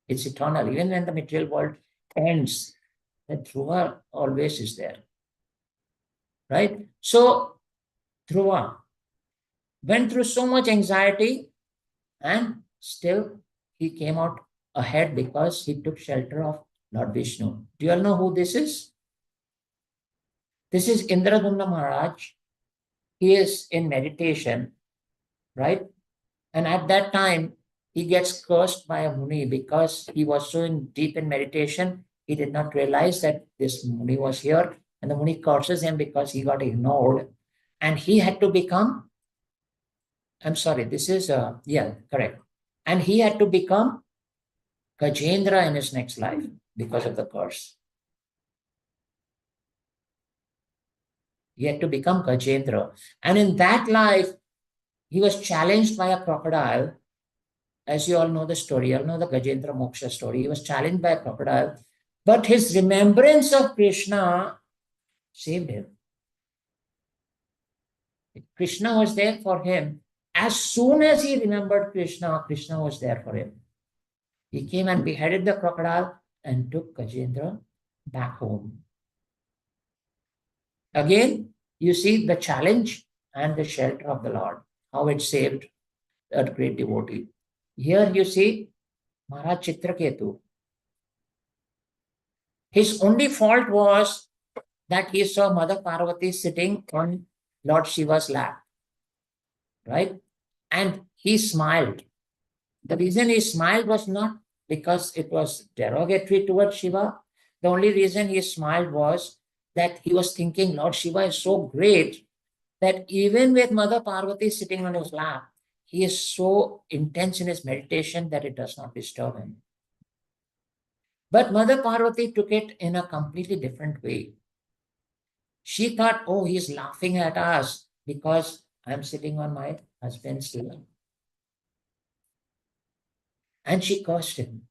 It's eternal. Even when the material world ends, the Dhruva always is there. Right? So, Dhruva went through so much anxiety and still he came out ahead because he took shelter of Lord Vishnu. Do you all know who this is? This is Indradumna Maharaj. He is in meditation, right? And at that time, he gets cursed by a Muni because he was so deep in meditation, he did not realize that this Muni was here. And the Muni curses him because he got ignored. And he had to become, I'm sorry, this is, correct. And he had to become Gajendra in his next life because of the curse. He had to become Gajendra. And in that life, he was challenged by a crocodile. As you all know the story, you all know the Gajendra Moksha story. He was challenged by a crocodile, but his remembrance of Krishna saved him. Krishna was there for him. As soon as he remembered Krishna, Krishna was there for him. He came and beheaded the crocodile and took Gajendra back home. Again, you see the challenge and the shelter of the Lord, how it saved a great devotee. Here you see Maharaj Chitraketu. His only fault was that he saw Mother Parvati sitting on Lord Shiva's lap, right? And he smiled. The reason he smiled was not because it was derogatory towards Shiva. The only reason he smiled was that he was thinking Lord Shiva is so great that even with Mother Parvati sitting on his lap, he is so intense in his meditation that it does not disturb him. But Mother Parvati took it in a completely different way. She thought, oh, he's laughing at us because I'm sitting on my husband's lap. And she cursed him.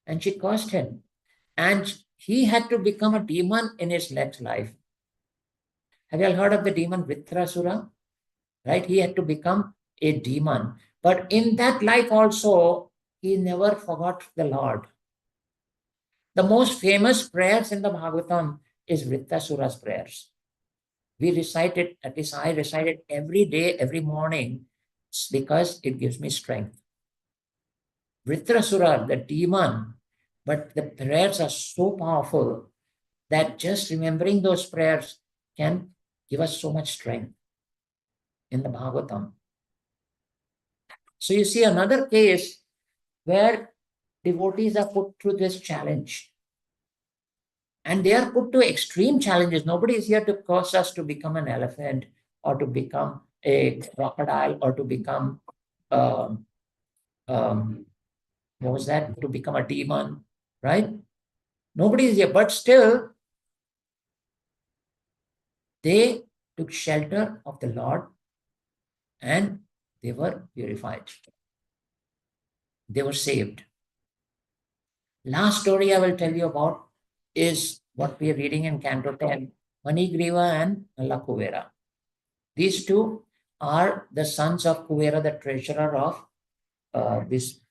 And she cursed him. And he had to become a demon in his next life. Have you all heard of the demon Vritrasura? Right? He had to become a demon. But in that life also, he never forgot the Lord. The most famous prayers in the Bhagavatam is Vritrasura's prayers. We recite it, at least I recite it every day, every morning, because it gives me strength. Vritrasura, the demon, but the prayers are so powerful that just remembering those prayers can give us so much strength in the Bhagavatam. So you see another case where devotees are put through this challenge. And they are put to extreme challenges. Nobody is here to cause us to become an elephant or to become a crocodile or to become, um, um, what was that? To become a demon, right? Nobody is here. But still, they took shelter of the Lord and they were purified. They were saved. Last story I will tell you about is what we are reading in Canto 10, Manigriva and Lakuvera. These two are the sons of Kuvera, the treasurer of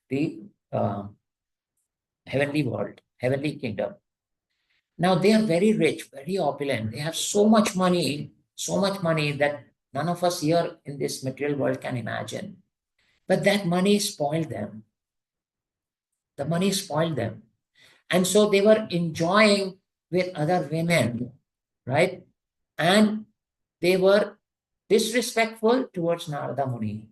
the heavenly world, heavenly kingdom. Now they are very rich, very opulent. They have so much money that none of us here in this material world can imagine. But that money spoiled them. The money spoiled them. And so they were enjoying with other women, right? And they were disrespectful towards Narada Muni.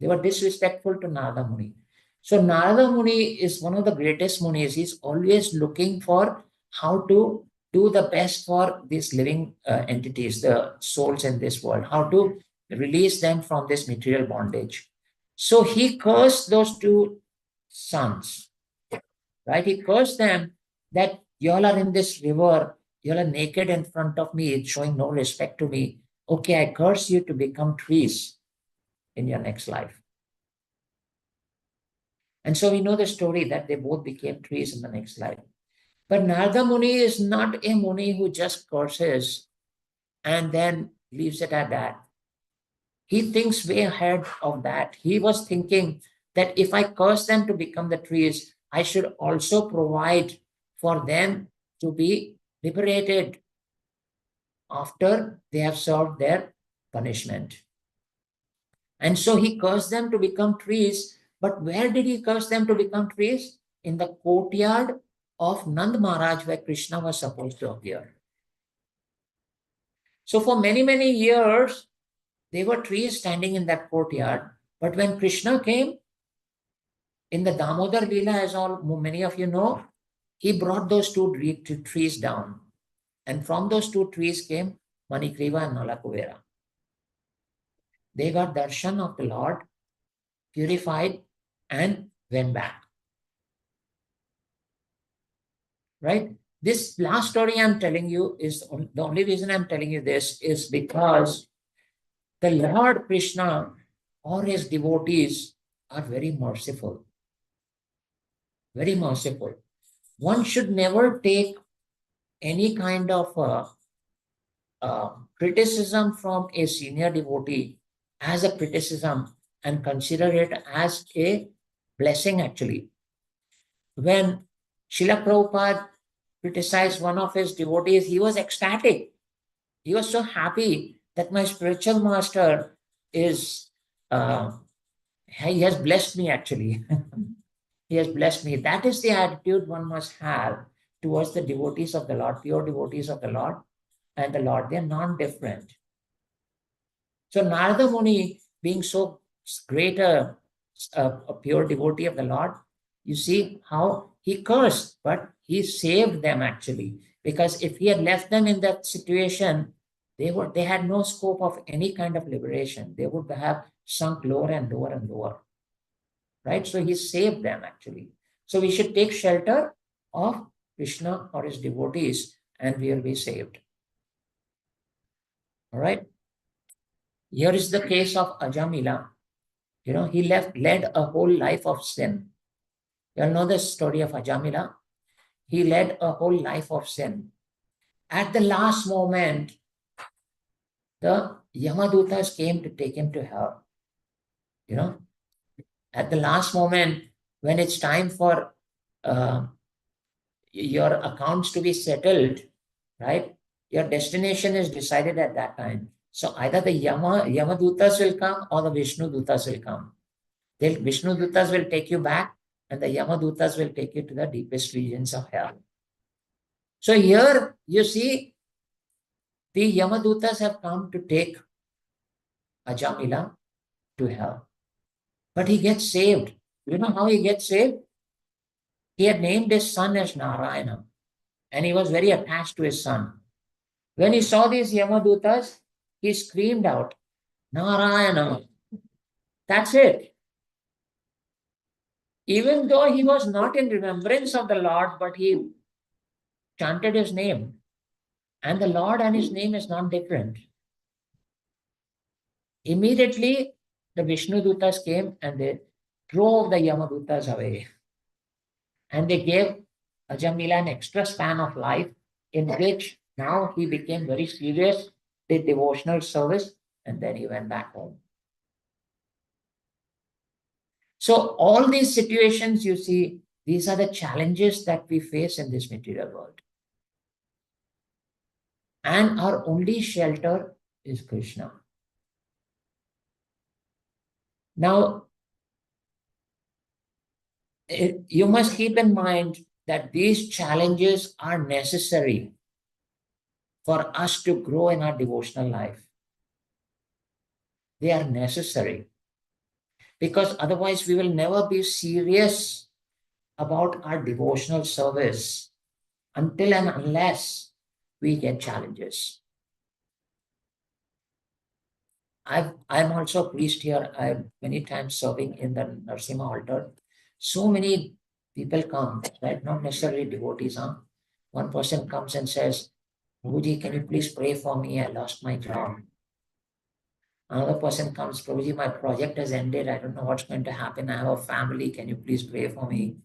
They were disrespectful to Narada Muni. So Narada Muni is one of the greatest Munis. He's always looking for how to do the best for these living entities, the souls in this world, how to release them from this material bondage. So he cursed those two sons, right? He cursed them that y'all are in this river, y'all are naked in front of me, it's showing no respect to me. Okay, I curse you to become trees in your next life. And so we know the story that they both became trees in the next life. But Narada Muni is not a Muni who just curses and then leaves it at that. He thinks way ahead of that. He was thinking that if I curse them to become the trees, I should also provide for them to be liberated after they have served their punishment. And so he cursed them to become trees. But where did he curse them to become trees? In the courtyard of Nand Maharaj, where Krishna was supposed to appear. So for many, many years, they were trees standing in that courtyard. But when Krishna came in the Damodar Leela, as all many of you know, he brought those two trees down. And from those two trees came Manikriva and Nalakuvera. They got darshan of the Lord, purified, and went back. Right? This last story I'm telling you is the only reason I'm telling you this is because the Lord Krishna or his devotees are very merciful. Very merciful. One should never take any kind of criticism from a senior devotee as a criticism and consider it as a blessing actually. When Srila Prabhupada criticized one of his devotees, he was ecstatic. He was so happy that my spiritual master is, he has blessed me actually. He has blessed me. That is the attitude one must have towards the devotees of the Lord, pure devotees of the Lord and the Lord. They are non-different. So Narada Muni, being so great a pure devotee of the Lord, you see how he cursed, but he saved them actually. Because if he had left them in that situation, they had no scope of any kind of liberation. They would have sunk lower and lower and lower. Right? So he saved them actually. So we should take shelter of Krishna or his devotees and we will be saved. All right. Here is the case of Ajamila. He led a whole life of sin. You all know the story of Ajamila. He led a whole life of sin. At the last moment, the Yamadutas came to take him to hell. At the last moment, when it's time for your accounts to be settled, right? Your destination is decided at that time. So either the Yamadutas will come or the Vishnu Dutas will come. Vishnu Dutas will take you back and the Yamadutas will take you to the deepest regions of hell. So here you see the Yamadutas have come to take Ajamila to hell. But he gets saved. You know how he gets saved? He had named his son as Narayana and he was very attached to his son. When he saw these Yamadutas, he screamed out, Narayana. That's it. Even though he was not in remembrance of the Lord, but he chanted his name. And the Lord and his name is not different. Immediately, the Vishnu Dutas came and they drove the Yamadutas away. And they gave Ajamila an extra span of life in which now he became very serious, did devotional service, and then he went back home. So all these situations you see, these are the challenges that we face in this material world. And our only shelter is Krishna. Now, you must keep in mind that these challenges are necessary for us to grow in our devotional life. They are necessary. Because otherwise we will never be serious about our devotional service until and unless we get challenges. I'm also a priest here. I'm many times serving in the Narsimha altar. So many people come, right? Not necessarily devotees. One person comes and says, Prabhuji, can you please pray for me? I lost my job. Another person comes, Prabhuji, my project has ended. I don't know what's going to happen. I have a family. Can you please pray for me?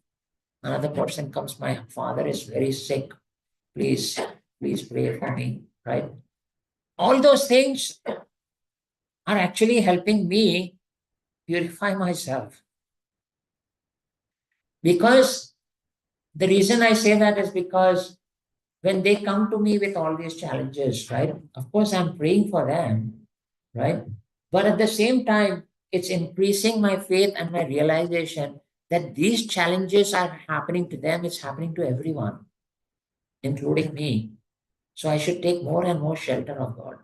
Another person comes, my father is very sick. Please pray for me, right? All those things are actually helping me purify myself. Because the reason I say that is because when they come to me with all these challenges, right? Of course, I'm praying for them, right? But at the same time, it's increasing my faith and my realization that these challenges are happening to them. It's happening to everyone, including me. So I should take more and more shelter of God.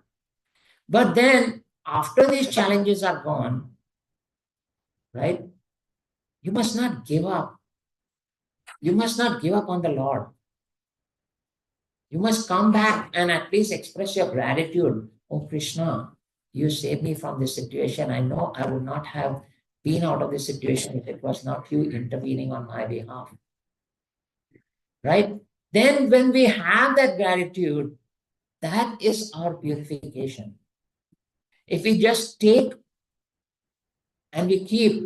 But then after these challenges are gone, right? You must not give up. You must not give up on the Lord. You must come back and at least express your gratitude. Oh, Krishna, you saved me from this situation. I know I would not have been out of this situation if it was not you intervening on my behalf. Right? Then when we have that gratitude, that is our purification. If we just take and we keep,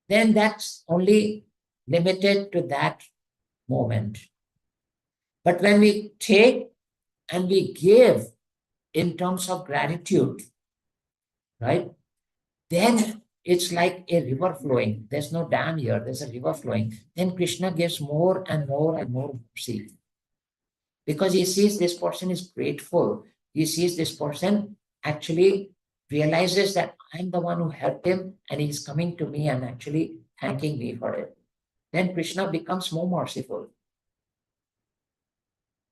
then that's only limited to that moment. But when we take and we give in terms of gratitude, right? Then it's like a river flowing. There's no dam here, there's a river flowing. Then Krishna gives more and more and more mercy. Because he sees this person is grateful. He sees this person actually realizes that I'm the one who helped him and he's coming to me and actually thanking me for it. Then Krishna becomes more merciful.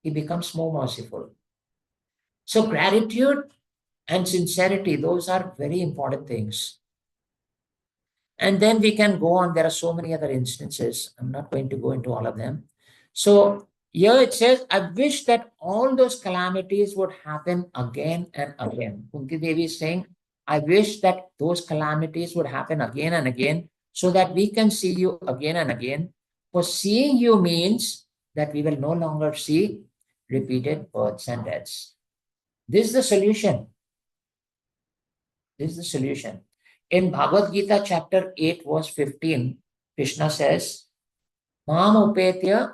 He becomes more merciful. So gratitude and sincerity, those are very important things. And then we can go on. There are so many other instances. I'm not going to go into all of them. So here it says, I wish that all those calamities would happen again and again. Kunti Devi is saying, I wish that those calamities would happen again and again so that we can see you again and again. For seeing you means that we will no longer see repeated births and deaths. This is the solution. This is the solution. In Bhagavad Gita, chapter 8, verse 15, Krishna says, Mam upetya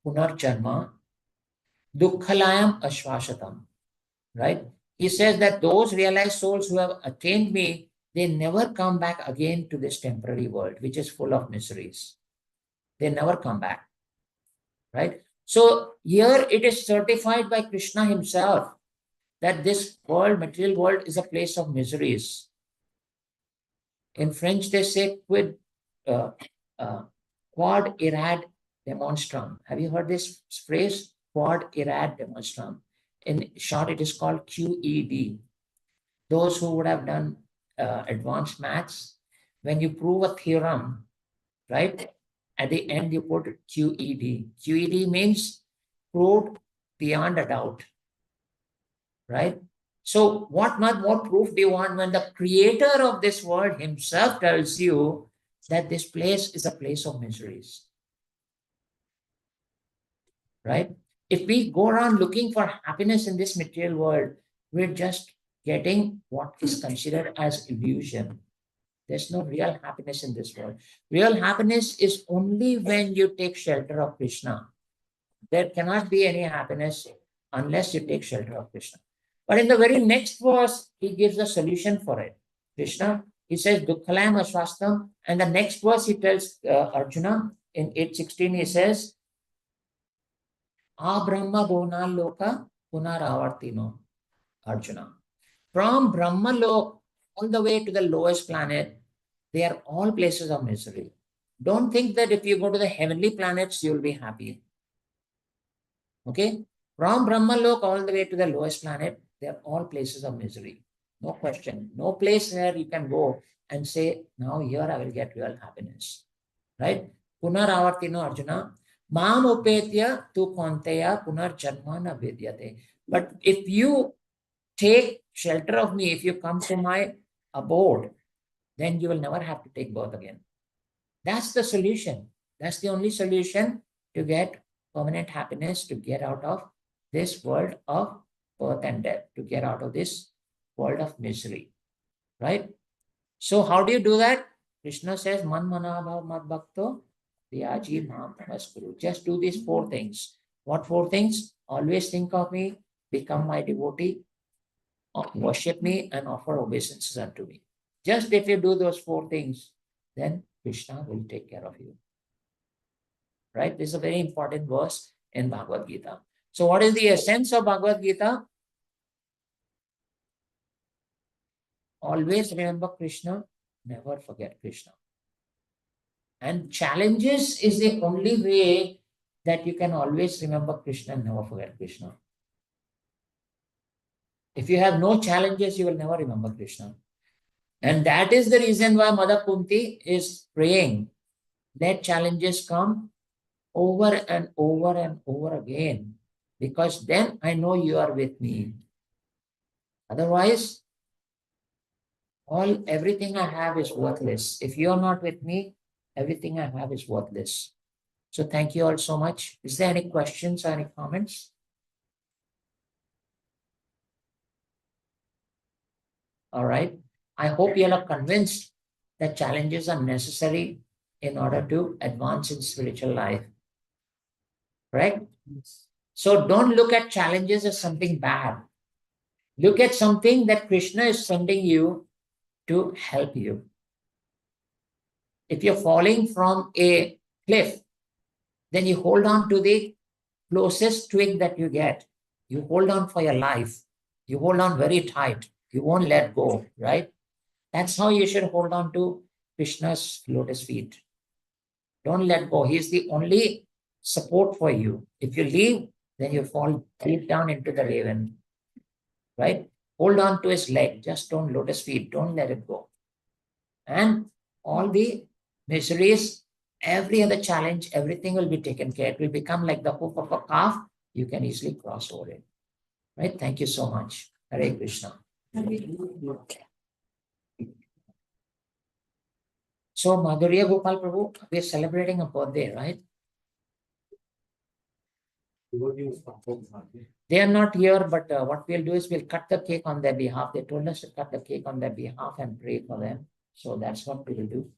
punarjanma dukkhalayam ashvasatam. Right? He says that those realized souls who have attained me, they never come back again to this temporary world, which is full of miseries. They never come back. Right? So here it is certified by Krishna himself that this world, material world, is a place of miseries. In French, they say uh, quod erat demonstram. Have you heard this phrase? Quod erat demonstram. In short, it is called QED. Those who would have done advanced maths, when you prove a theorem, right? At the end, you put QED. QED means proved beyond a doubt, right? So what more proof do you want when the creator of this world himself tells you that this place is a place of miseries, right? If we go around looking for happiness in this material world, we're just getting what is considered as illusion. There's no real happiness in this world. Real happiness is only when you take shelter of Krishna. There cannot be any happiness unless you take shelter of Krishna. But in the very next verse, he gives a solution for it. Krishna, he says, Dukkhalayam Ashwastam. And the next verse, he tells Arjuna in 8:16, he says, Brahma Bhunal Loka Punaravartino, Arjuna. From Brahma Lok all the way to the lowest planet, they are all places of misery. Don't think that if you go to the heavenly planets, you'll be happy. Okay? From Brahma Lok all the way to the lowest planet, they are all places of misery. No question. No place where you can go and say, now here I will get real happiness. Right? Punaravartino Arjuna. Mam upetya tu konteya punar janmana vidyate. But if you take shelter of me, if you come to my abode, then you will never have to take birth again. That's the solution. That's the only solution to get permanent happiness, to get out of this world of birth and death, to get out of this world of misery. Right? So how do you do that? Krishna says, Man manabhav mad bhakto Riyaji mam namaskuru. Just do these four things. What four things? Always think of me, become my devotee, worship me, and offer obeisances unto me. Just if you do those four things, then Krishna will take care of you. Right? This is a very important verse in Bhagavad Gita. So what is the essence of Bhagavad Gita? Always remember Krishna, never forget Krishna. And challenges is the only way that you can always remember Krishna and never forget Krishna. If you have no challenges, you will never remember Krishna. And that is the reason why Mother Kunti is praying. Let challenges come over and over and over again, because then I know you are with me. Otherwise, everything I have is worthless. If you are not with me, everything I have is worthless. So thank you all so much. Is there any questions or any comments? All right. I hope you are convinced that challenges are necessary in order to advance in spiritual life. Right? So don't look at challenges as something bad. Look at something that Krishna is sending you to help you. If you're falling from a cliff, then you hold on to the closest twig that you get. You hold on for your life. You hold on very tight. You won't let go, right? That's how you should hold on to Krishna's lotus feet. Don't let go. He's the only support for you. If you leave, then you fall deep down into the raven, right? Hold on to his leg. Just don't lotus feet. Don't let it go. And all the miseries, every other challenge, everything will be taken care. It will become like the hoof of a calf. You can easily cross over it. Right? Thank you so much. Hare Krishna. So, Madhurya Gopal Prabhu, we are celebrating a birthday, right? They are not here, but what we'll do is we'll cut the cake on their behalf. They told us to cut the cake on their behalf and pray for them. So that's what we will do.